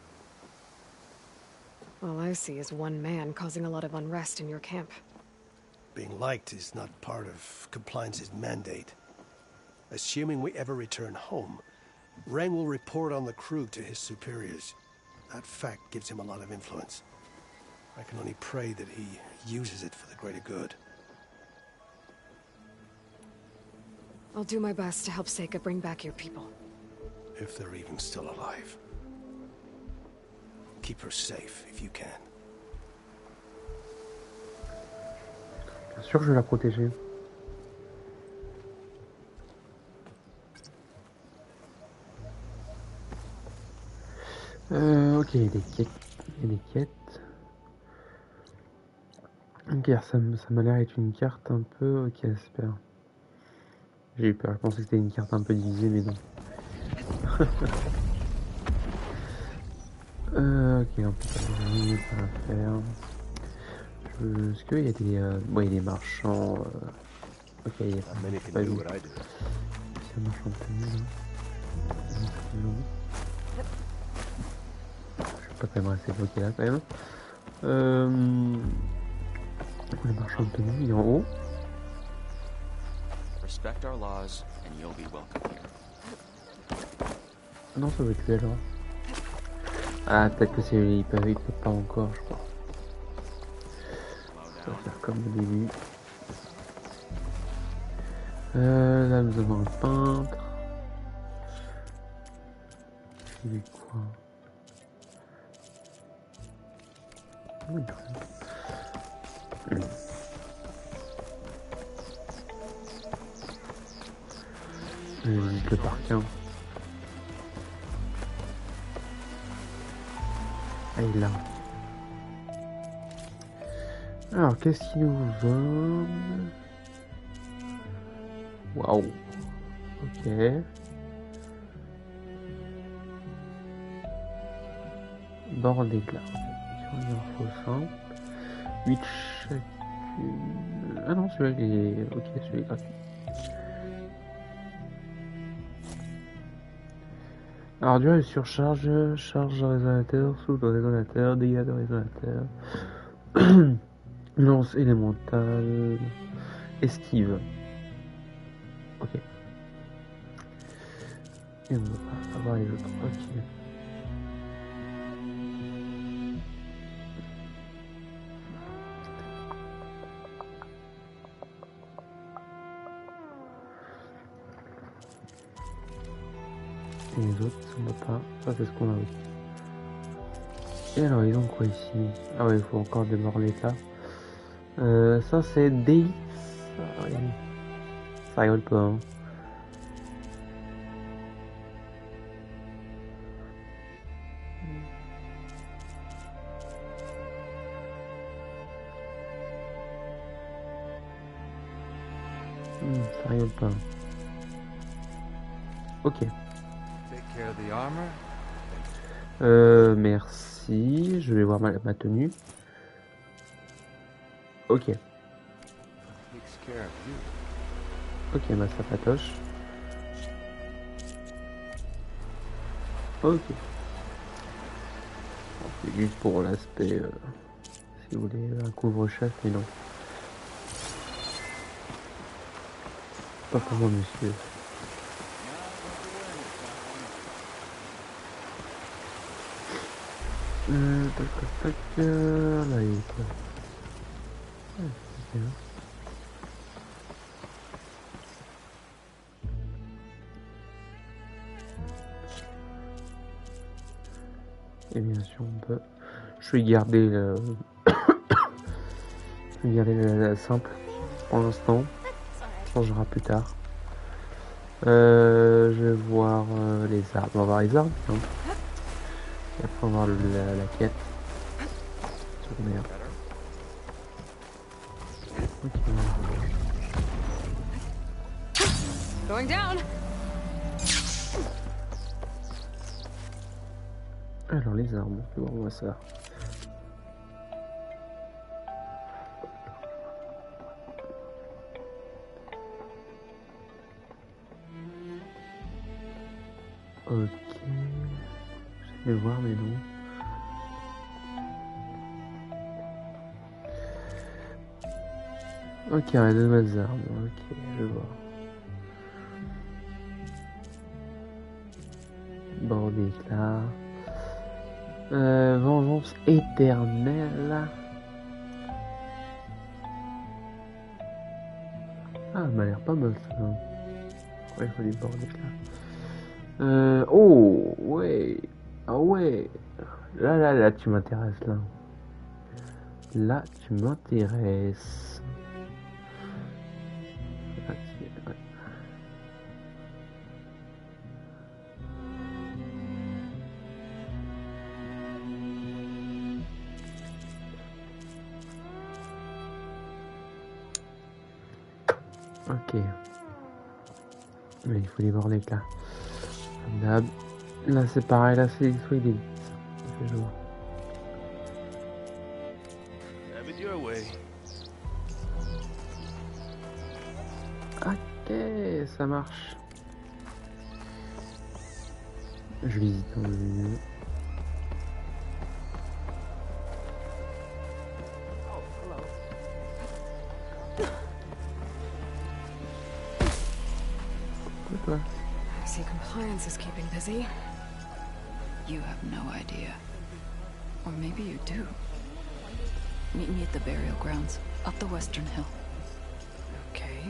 All I see is one man causing a lot of unrest in your camp. Being liked is not part of Compliance's mandate. Assuming we ever return home, Rang will report on the crew to his superiors. That fact gives him a lot of influence. I can only pray that he uses it for the greater good. I'll do my best to help Seika bring back your people. If they're even still alive. Keep her safe if you can. Bien sûr que je vais la protéger. Ok, il y a des quêtes. Il y a des quêtes. Ok, ça m'a l'air être une carte un peu... Ok, super. J'ai eu peur, je pensais que c'était une carte un peu divisée, mais non. Ok, on peut pas la faire. Est-ce qu'il y a des... bon, il y a des marchands... Ok, il y a pas vu. C'est un marchand de tenue, là. Je vais pas quand même rester bloqué là, quand même. Le marchand de tenue, il est en haut. Respect our laws and you'll be welcome here. Non, ça va être lui alors. Ah, peut-être que c'est lui, il peut pas encore, je crois. Ça va faire comme au début. Là, nous avons un peintre. Il est quoi? Oui, visite le parquin. Ah, il est là. Alors, qu'est-ce qu'il nous donne? Waouh. Ok. Bord d'éclat. Il en faut 100. 8 chacune. Ah non, celui-là il est... Ok, celui-là est gratuit. Alors, durée de surcharge, charge de résonateur, souffle de résonateur, dégâts de résonateur, lance élémentale, esquive. Ok. Et on va pas avoir les autres. Ok. Et les autres, ça ne va pas. Ça, c'est ce qu'on a aussi. Et alors, ils ont quoi ici? Ah ouais, il faut encore déborder là. Ça, c'est délice. Ça rigole pas, hein. Ça rigole pas. Ok. Merci. Je vais voir ma tenue. Ok. Ok, ma sapatoche. Ok. C'est juste pour l'aspect, si vous voulez, un couvre-chef, mais non. Pas pour moi, monsieur. Tac, tac, tac, là, il est quoi? Ok. Et bien sûr, on peut... Je vais garder le... Je vais y aller la simple pour l'instant. On changera plus tard. Je vais voir les arbres. On va voir les arbres. Hein. Et après on va voir la quête. Merde. Okay. Going down. Alors les arbres, on va voir ça. Ok. Je vais voir mais non. Ok, il y a de nouvelles armes. Ok, je vois. Bon d'éclat. Vengeance éternelle. Ah, elle m'a l'air pas mal ça. Ouais, il faut des bords d'éclat. Oh, ouais. Ah ouais. Là, tu m'intéresses là. Là, tu m'intéresses. Ok. Mais il faut les bords d'éclat. Là c'est pareil, là c'est soit il est vite. Il fait jour. Ok, ça marche. Je visite un lieu. Quoi? I see compliance is keeping busy. You have no idea. Or maybe you do. Meet me at the burial grounds, up the western hill. Okay.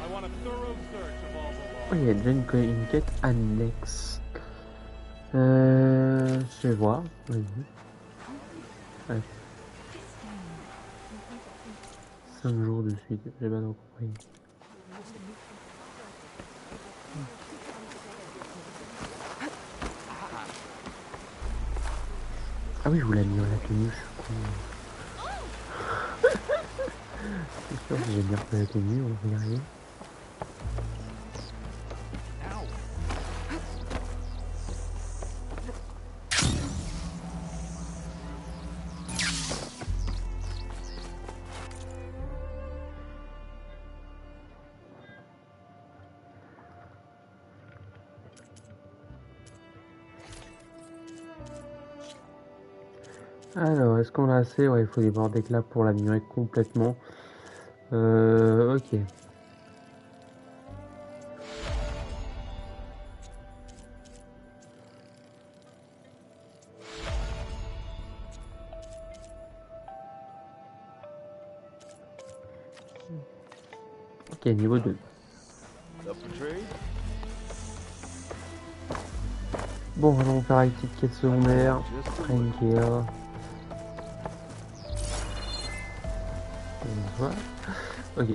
I want a thorough search of all the Oh, il y a déjà une quête annexe. Je vais voir. Vas-y. Ouais. 5 jours de suite, j'ai pas compris. Ah oui, je vous l'ai mis en la tenue, je suis con. C'est sûr que j'ai bien fait la tenue, on va y arriver. Alors, est-ce qu'on l'a assez? Ouais, il faut des bords d'éclat pour l'améliorer complètement. Ok. Ok, niveau 2. Bon, allons faire la petite quête secondaire. Tranquille. Voilà. Ok.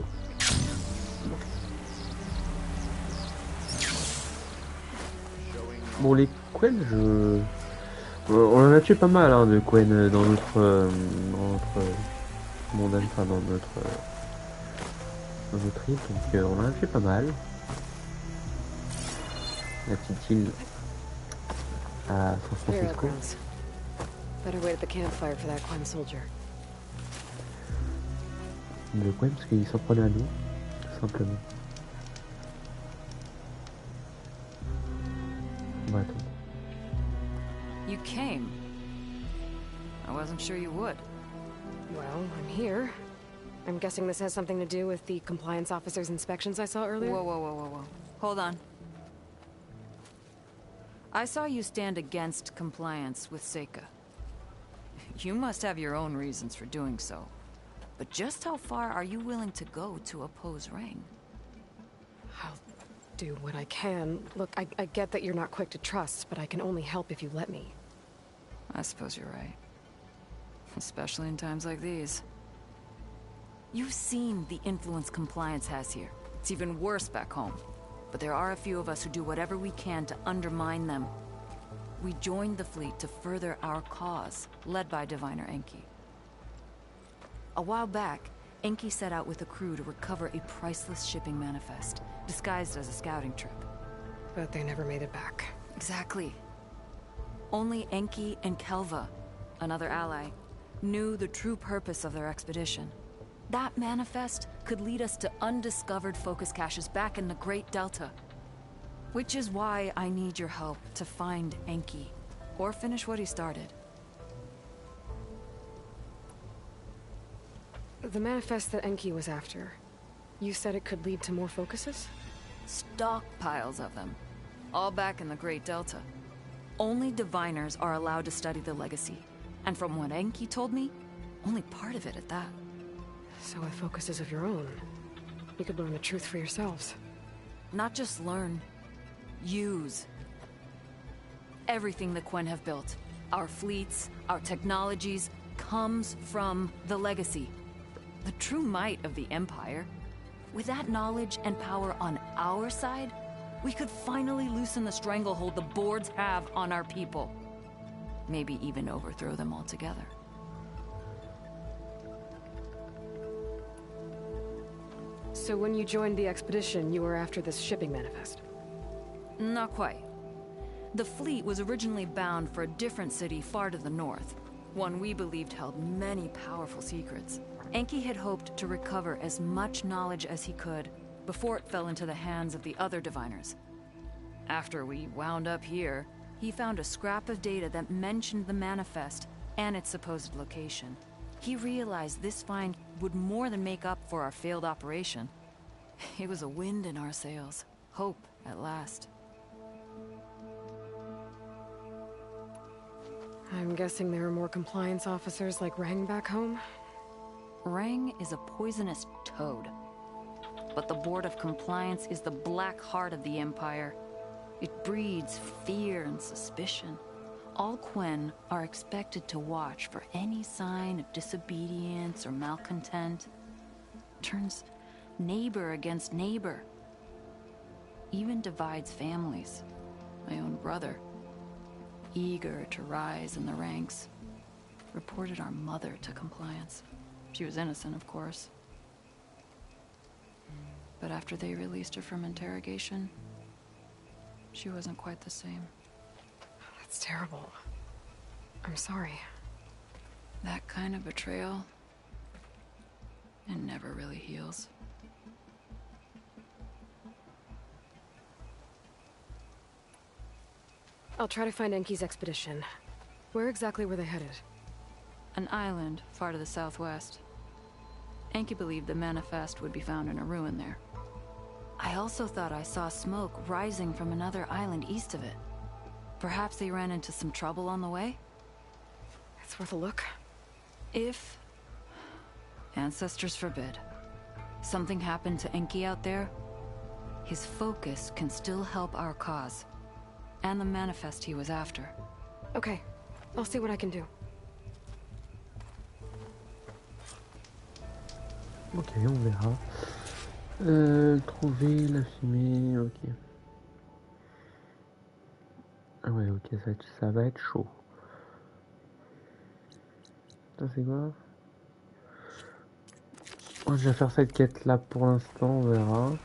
Bon, les Quen, on en a tué pas mal hein, de Quen dans notre mondagne, enfin dans notre île, donc on en a tué pas mal. La petite île à San Francisco. Better wait at the campfire for that Quen soldier. Le Quen parce qu'il s'en prenait à nous, tout simplement. Bah attends. You came. I wasn't sure you would. Well, I'm here. I'm guessing this has something to do with the compliance officer's inspections I saw earlier? Whoa. Hold on. I saw you stand against compliance with Seika. You must have your own reasons for doing so. But just how far are you willing to go to oppose Rang? I'll do what I can. Look, I get that you're not quick to trust, but I can only help if you let me. I suppose you're right. Especially in times like these. You've seen the influence compliance has here. It's even worse back home. But there are a few of us who do whatever we can to undermine them. We joined the fleet to further our cause, led by Diviner Enki. A while back, Enki set out with a crew to recover a priceless shipping manifest, disguised as a scouting trip. But they never made it back. Exactly. Only Enki and Kelva, another ally, knew the true purpose of their expedition. That manifest could lead us to undiscovered focus caches back in the Great Delta. Which is why I need your help to find Enki, or finish what he started. The manifest that Enki was after, you said it could lead to more focuses? Stockpiles of them, all back in the Great Delta. Only diviners are allowed to study the legacy, and from what Enki told me, only part of it at that. So with focuses of your own, you could learn the truth for yourselves. Not just learn, use. Everything the Quen have built, our fleets, our technologies, comes from the legacy. The true might of the Empire. With that knowledge and power on our side, we could finally loosen the stranglehold the boards have on our people. Maybe even overthrow them altogether. So when you joined the expedition, you were after this shipping manifest? Not quite. The fleet was originally bound for a different city far to the north, one we believed held many powerful secrets. Enki had hoped to recover as much knowledge as he could before it fell into the hands of the other diviners. After we wound up here, he found a scrap of data that mentioned the manifest and its supposed location. He realized this find would more than make up for our failed operation. It was a wind in our sails. Hope, at last. I'm guessing there are more compliance officers like Rang back home? Rang is a poisonous toad. But the Board of Compliance is the black heart of the Empire. It breeds fear and suspicion. All Quen are expected to watch for any sign of disobedience or malcontent. Turns neighbor against neighbor. Even divides families. My own brother, eager to rise in the ranks, reported our mother to Compliance. She was innocent, of course. But after they released her from interrogation, she wasn't quite the same. That's terrible. I'm sorry. That kind of betrayal, it never really heals. I'll try to find Enki's expedition. Where exactly were they headed? An island far to the southwest. Enki believed the manifest would be found in a ruin there. I also thought I saw smoke rising from another island east of it. Perhaps they ran into some trouble on the way? It's worth a look. If... ancestors forbid. Something happened to Enki out there, his focus can still help our cause. And the manifest he was after. Okay, I'll see what I can do. Ok, on verra. Trouver la fumée, ok. Ah ouais, ok, ça va être chaud. Ça c'est quoi? On va déjà faire cette quête là pour l'instant, on verra.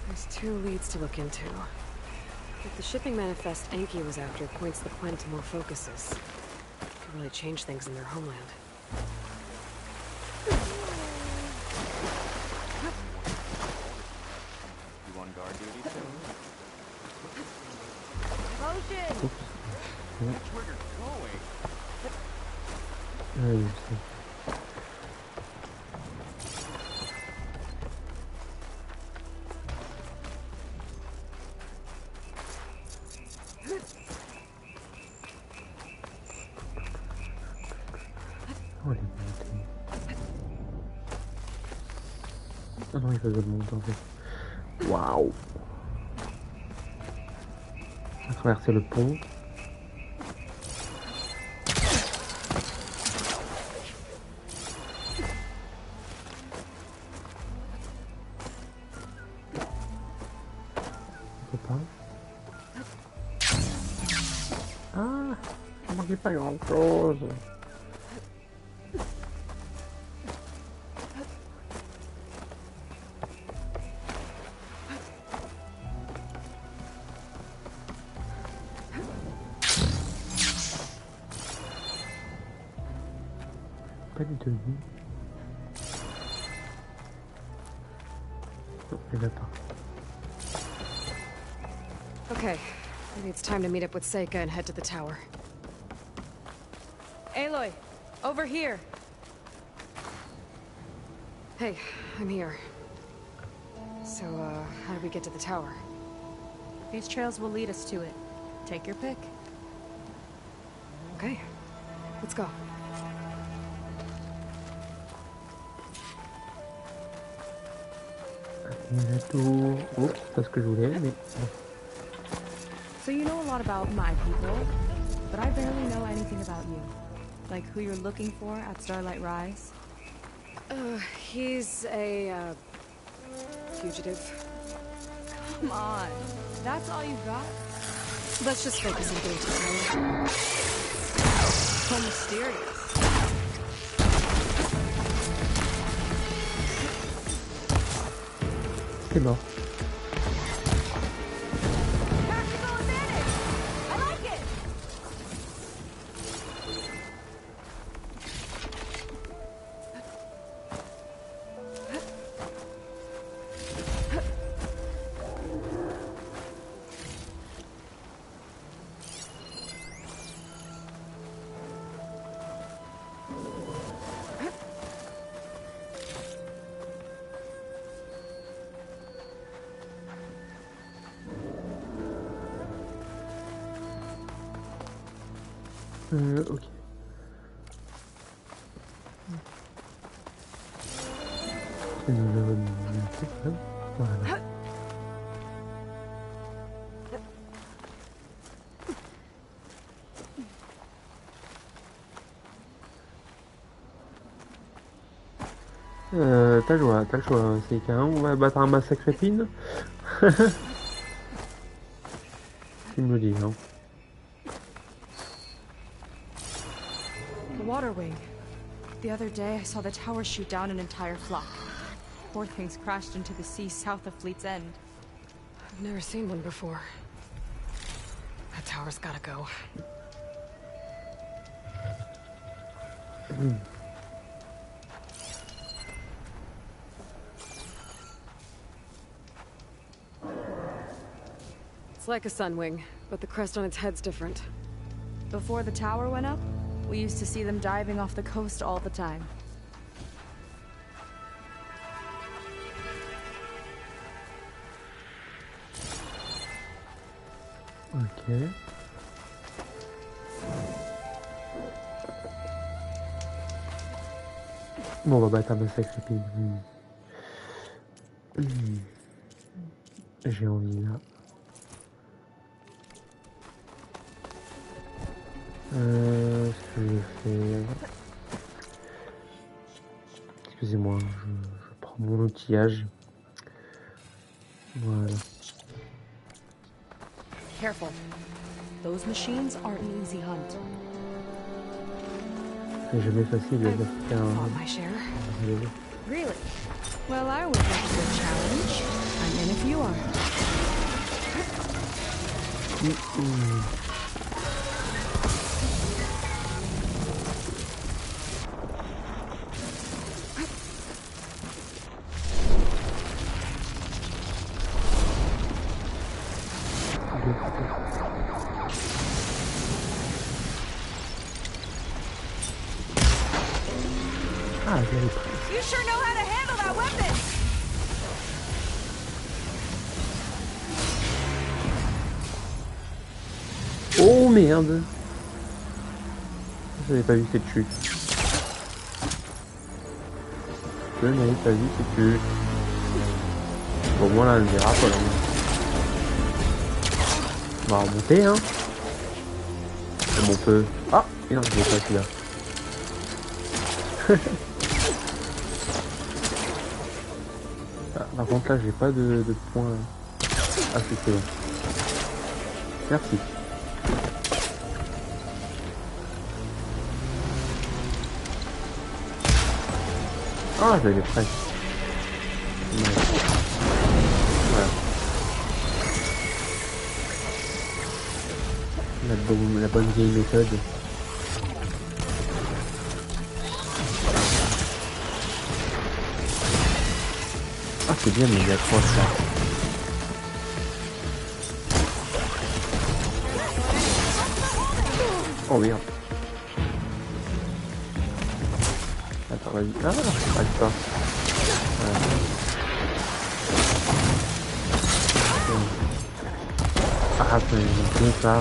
There's 2 leads to look into. If the shipping manifest Enki was after points the Quen to more focuses, it could really change things in their homeland. You on guard duty too? Oups. Ouais. Trigger going. Ouais, je sais. Oh les montées. Ah non, il faut que je monte en fait. Waouh. On va traverser le pont. j'ai pas grand chose. Pas du tout. Non, il va pas. Okay, maybe it's time to meet up with Seika and head to the tower. Aloy, over here. Hey, I'm here. So, how do we get to the tower? These trails will lead us to it. Take your pick. Okay, let's go. La tour. Oh, c'est pas ce que je voulais, mais. So you know a lot about my people, but I barely know anything about you. Like who you're looking for at Starlight Rise? He's a, fugitive. Come on, that's all you got? Let's just focus on getting to the tower. So mysterious. C'est mort. Tactical advantage! I like it! Ok. Voilà. T'as le choix, c'est qu'un on va battre un massacre épine. Tu me le dis, hein. The water wing. The other day I saw the tower shoot down an entire flock. Poor things crashed into the sea south of Fleet's End. I've never seen one before. That tower's gotta go. It's like a sun wing, but the crest on its head's different. Before the tower went up, we used to see them diving off the coast all the time. Ok. Bon, on va battre un massacre épine. J'ai envie là. Ce que je fais... Excusez-moi, je prends mon outillage. Voilà. Careful. Those machines aren't an easy hunt. C'est jamais facile de faire Fought my share. Really? Well, I always like a good challenge. I'm in if you are. Ah, je l'avais pris. You sure know how to handle that weapon! Oh merde! Je n'avais pas vu cette chute. Je n'avais pas vu cette chute. Bon, moi là, elle verra pas là. On va remonter, hein. Comme on peut. Ah! Et non, je l'ai pas celui-là. Ah, par contre là j'ai pas de points. Ah si c'est bon. Merci. Ah, j'avais presque. Voilà. La bonne vieille méthode. Ah, c'est bien, mais il y a 3 ça. Oh merde. Attends, vas-y. Ah, arrête pas. Voilà. Ah, c'est bon ça.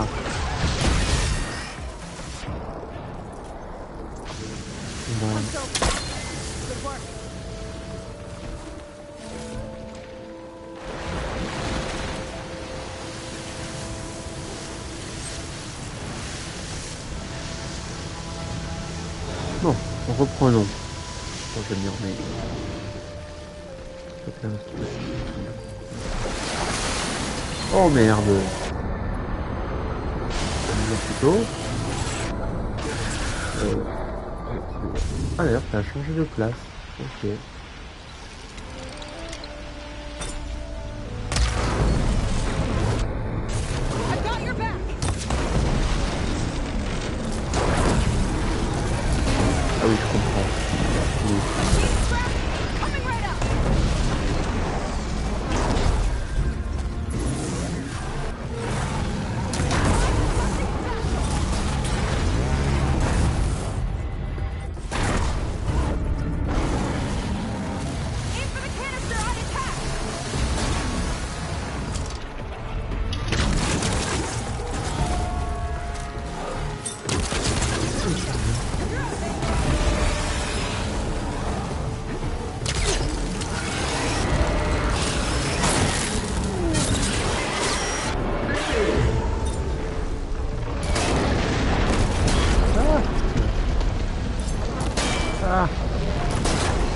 Voilà. Bon, reprenons. Bon, je vais me remettre. Oh merde. Plutôt. Ah d'ailleurs, ça a changé de place. Ok. Ah oui, je comprends. Oui.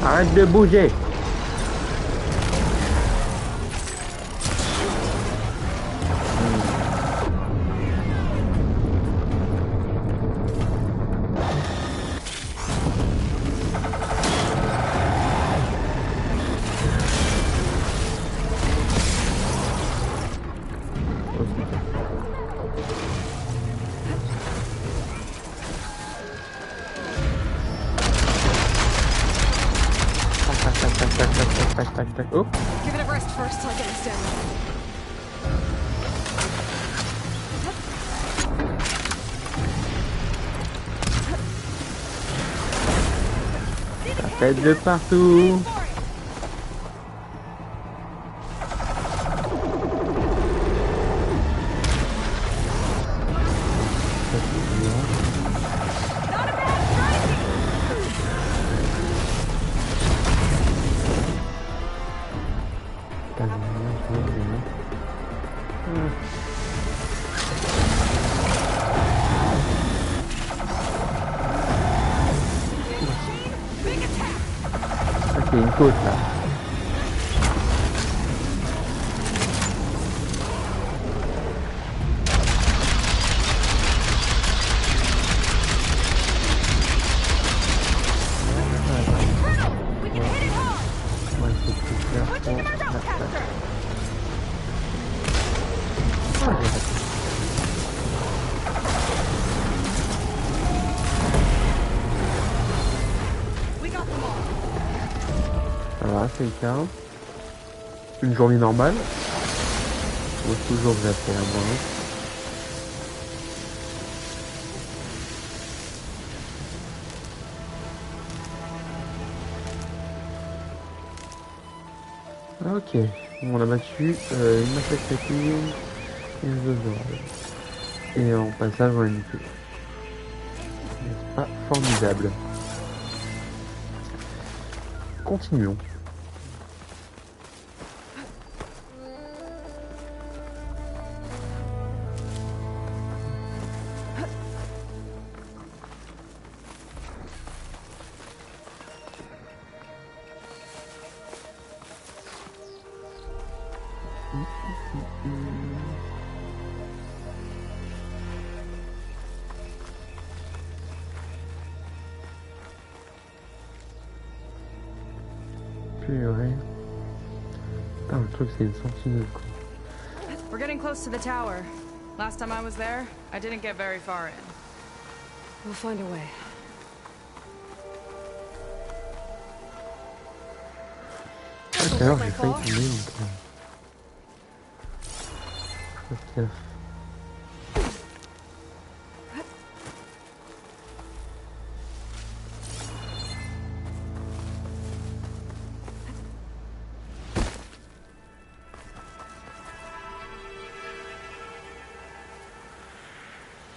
Arrête de bouger. Oh. Give it a rest first till I get this down. Ça pète de partout. Une côte là. Voilà, c'est le cas. Une journée normale. Faut toujours que j'appelle à moi. Ok, on a battu une massacre rapide et une zone d'orage. Et en passage on a une queue. N'est-ce pas formidable? Continuons. purée. Putain, le truc c'est une sentinelle quoi. We're getting close to the tower. Last time I was there, I didn't get very far in. We'll find a way. Tout à l'heure j'ai failli tomber donc... Je sais pas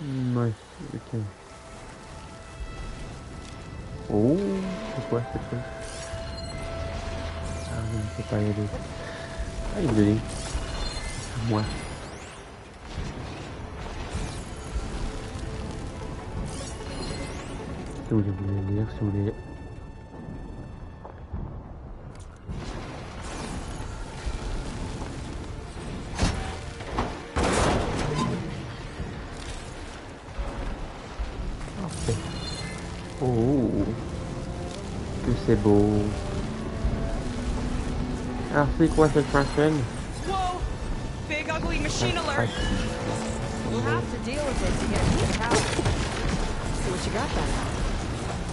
ouais, ok. Oh, c'est quoi cette chose? Ah, je ne peux pas y aller. Ah, il est donné. Moi. Si vous voulez lire, si vous voulez. Oh, que c'est beau. Alors c'est quoi cette chaîne? Whoa! Big ugly machine alert! We'll have to deal with it to get to the tower. See what you got then.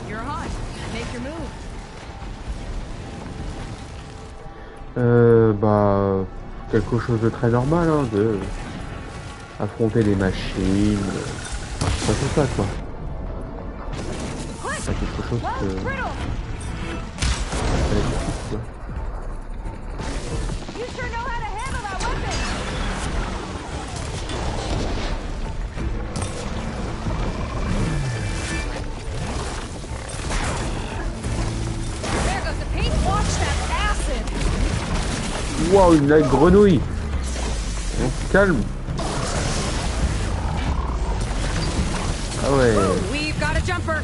You're hot. Make your move. Bah quelque chose de très normal, hein, de affronter des machines, pas tout ça quoi. C'est quelque chose que... quoi. Wow, une grenouille. On se calme. Ah ouais. We've got a jumper.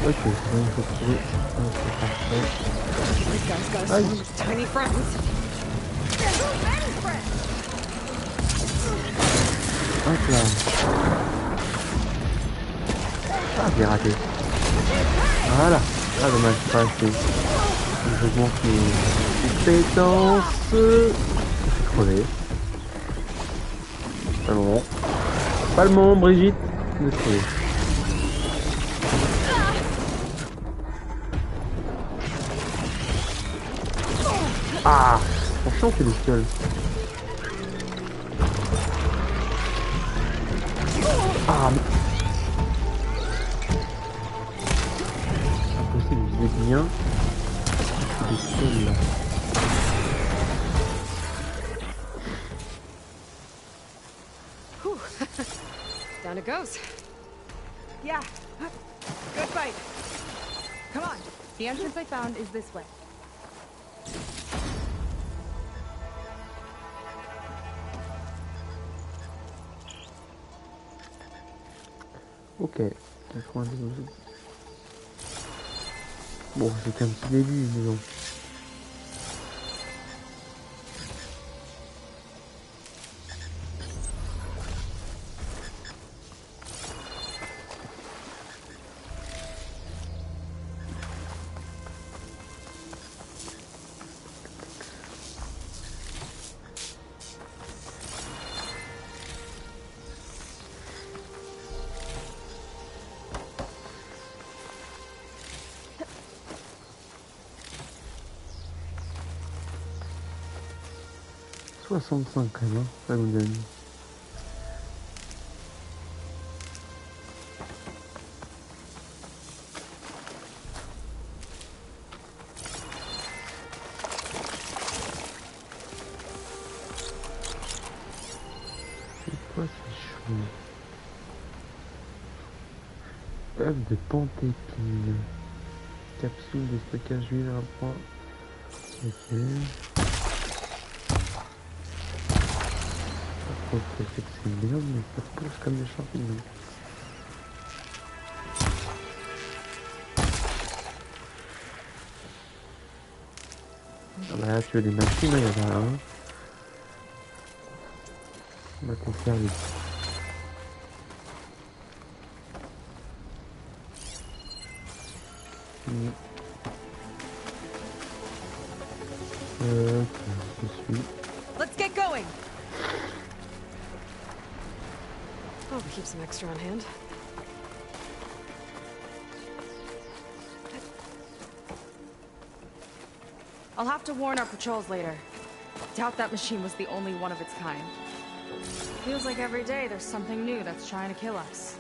Ok, il faut trouver un parfait. Aïe. Hop là. Ah, j'ai raté. Voilà. Ah, dommage, pas assez. Je manque les compétences. Je suis crevé. Pas le moment. Pas le moment, Brigitte, de crever. Ah, franchement, c'est bestiole. Ah, mais... c'est impossible, je viser bien. Bestiole là. Down it goes. Yeah. Good fight. Come on. The entrance I found is this way. Ok, 92. Bon, c'est qu'un petit début, mais non. « 65 quand même, hein, ça nous donne. C'est quoi ces choses? Œuf de pantépine. Capsule de stockage d'huile à point. Ok. Par contre, c'est que c'est bien, mais ça pousse comme des champignons. Ah bah là, tu veux des machines, il y en a un. On va conserver. Ok, je suis. Let's get going. Oh, we keep some extra on hand. I'll have to warn our patrols later. Doubt that machine was the only one of its kind. Feels like every day there's something new that's trying to kill us.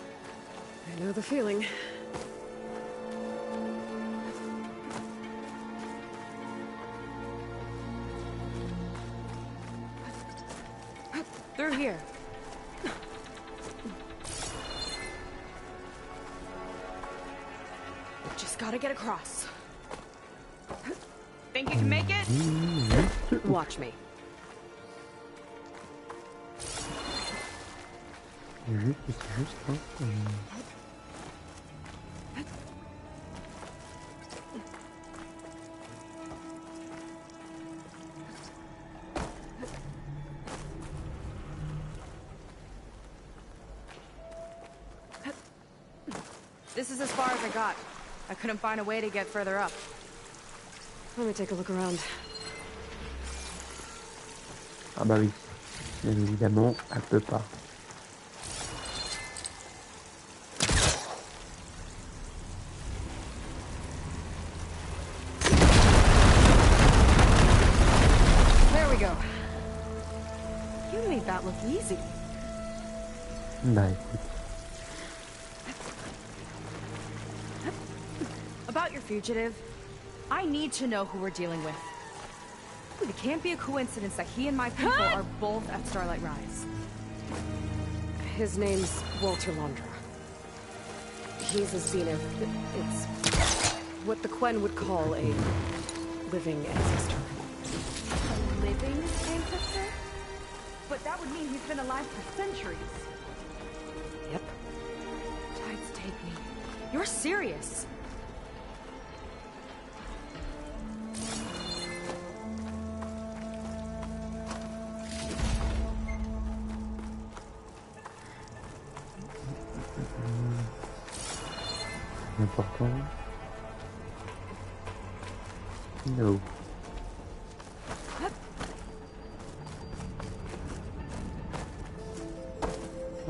I know the feeling. Through here. Just gotta get across. Think you can make it? Watch me. Juste, hein. This is as far as I got. I couldn't find a way to get further up. Let me take a look around. Ah bah oui, bien évidemment, elle peut pas. There we go. You made that look easy. Bah écoute. About your fugitive, I need to know who we're dealing with. It can't be a coincidence that he and my people are both at Starlight Rise. His name's Walter Londra. He's a Zenith. It's what the Quen would call a living ancestor. Living ancestor? But that would mean he's been alive for centuries. Yep. Tides take me. You're serious. Important. No.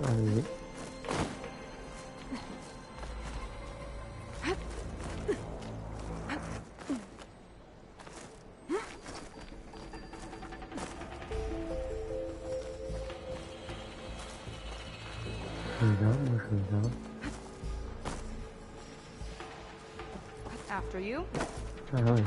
Allez. Je viens. After you. Ah ouais.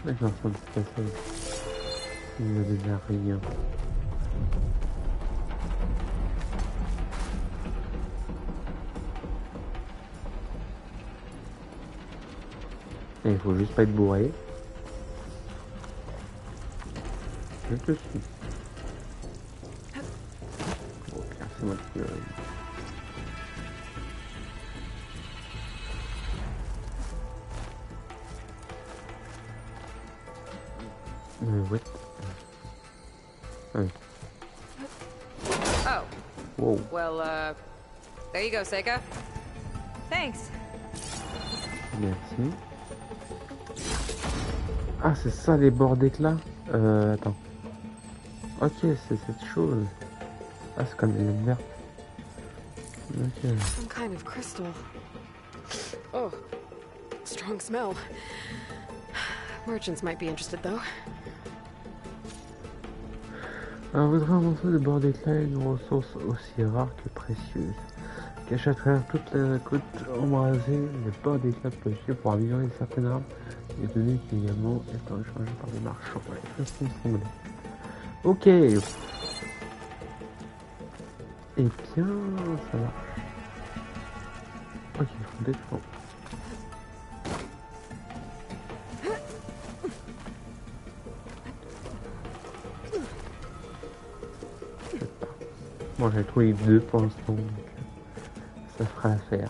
Je suis en train de se casser. Il ne me donne rien. Et il faut juste pas être bourré. Je te suis. Bon, Pierre, c'est moi qui what? Oh. Oh. Whoa. Well, there you go, Seika. Thanks. Merci. Ah, c'est ça les bords d'éclat. Attends. Ok, c'est cette chose. Ah, c'est comme une merde. Ok. Some kind of crystal. Oh, strong smell. Merchants might be interested, though. Alors, voudrait un morceau de bord d'éclat et une ressource aussi rare que précieuse. Cache à travers toute la côte embrasée, le bord d'éclat possible pour améliorer certaines armes et données qui également étant échangées par des marchands. Ouais, ça c'est semblé. Ok. Eh bien, ça va. Ok, il faut défendre. Bon, j'ai trouvé 2 pour l'instant, donc ça fera l'affaire.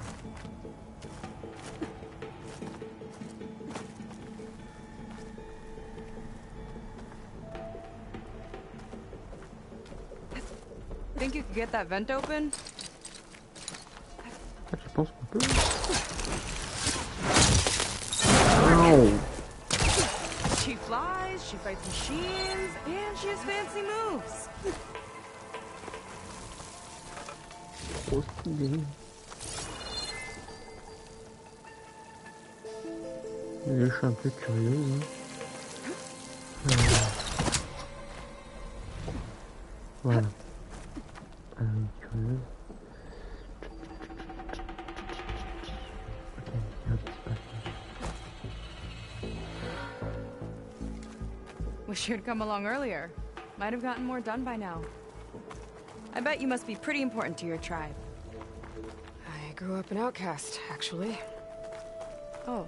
Think you could get that vent open? Je pense qu'on peut. Oh. She flies, she fights machines, and she has fancy moves. Trop stylé. Je suis un peu curieux. Hein. Voilà. Curieuse. Wish you'd come along earlier. Might have gotten more done by now. I bet you must be pretty important to your tribe. I grew up an outcast, actually. Oh.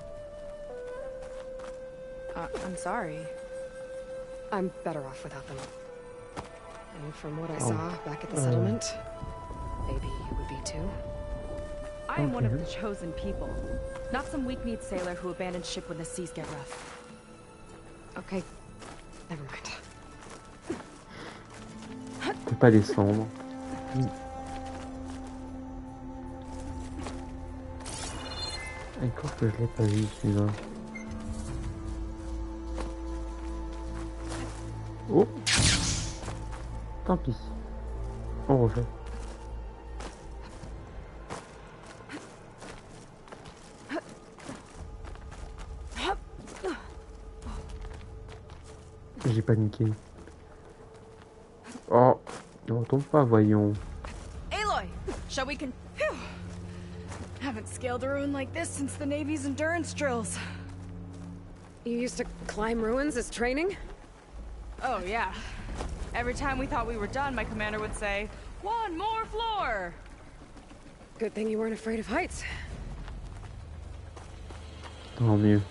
I'm sorry. I'm better off without them. And from what I saw back at the settlement, maybe you would be too. I am one of the chosen people. Not some weak-kneed sailor who abandons ship when the seas get rough. Okay, never mind. On peut pas descendre. Encore que je l'ai pas vu celui-là. Oh, tant pis. On refait. J'ai paniqué. Oh, ne retombe pas, voyons. Aloy, shall we Phew. Haven't scaled a ruin like this since the Navy's endurance drills. You used to climb ruins as training? Oh, yeah. Every time we thought we were done, my commander would say, "One more floor!" Good thing you weren't afraid of heights. Tant mieux.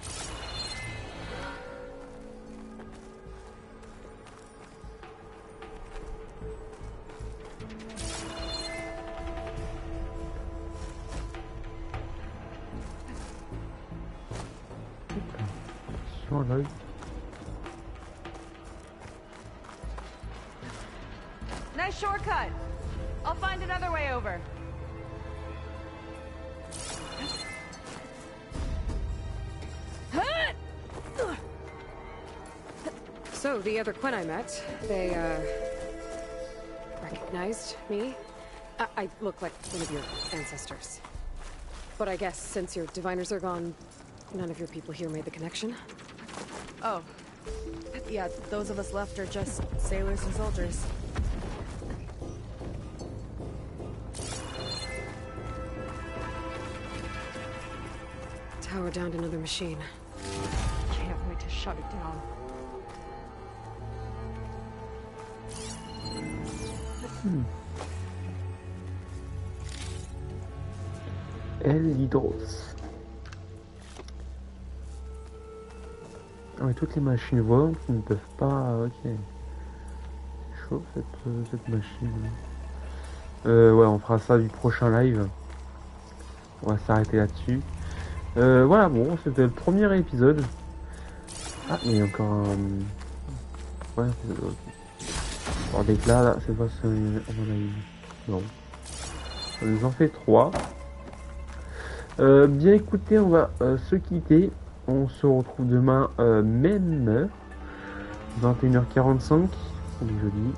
Sur l'œil. Nice shortcut. I'll find another way over. So, the other Quen I met, they, recognized me. I look like one of your ancestors. But I guess since your diviners are gone, none of your people here made the connection? Oh. Yeah, those of us left are just sailors and soldiers. Tower downed another machine. Can't wait to shut it down. L'hydros. Ah mais toutes les machines volantes qui ne peuvent pas... Ok. C'est chaud cette machine. Ouais, on fera ça du prochain live. On va s'arrêter là-dessus. Voilà, bon, c'était le premier épisode. Ah, mais il y a encore un... Ouais, bon, d'éclat, là, c'est pas ça, on en a eu... Non. On nous en fait 3. Bien écoutez, on va se quitter. On se retrouve demain, même heure. 21h45. On est jeudi.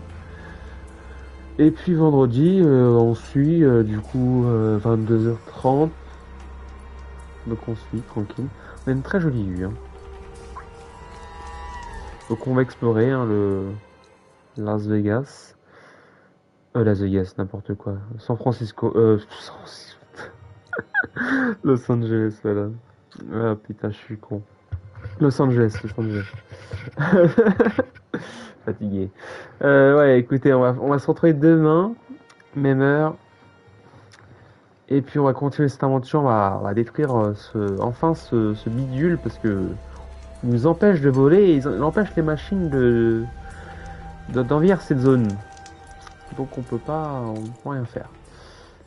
Et puis vendredi, on suit, du coup, 22h30. Donc on suit, tranquille. On a une très jolie vue. Hein. Donc on va explorer hein, Las Vegas. Las Vegas, n'importe quoi. San Francisco. Los Angeles, voilà. Ah putain, je suis con. Los Angeles. Fatigué. Ouais, écoutez, on va se retrouver demain, même heure. Et puis on va continuer cette aventure, on va détruire enfin ce bidule parce que il nous empêche de voler et il empêche les machines d'envahir cette zone. Donc on peut rien faire.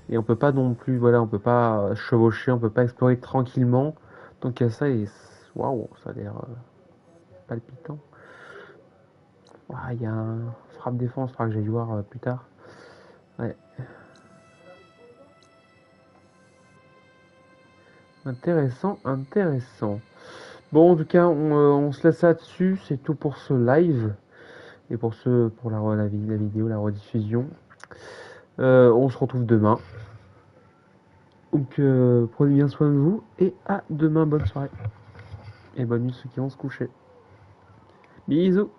Et on peut pas non plus, voilà, on peut pas chevaucher, on peut pas explorer tranquillement. Donc il y a ça et waouh, ça a l'air palpitant. Il y a un frappe défense, il faudra que j'aille voir plus tard. Ouais. Intéressant. Bon, en tout cas, on se laisse là-dessus. C'est tout pour ce live. Et pour la vidéo, la rediffusion. On se retrouve demain. Donc, prenez bien soin de vous. Et à demain, bonne soirée. Et bonne nuit ceux qui vont se coucher. Bisous.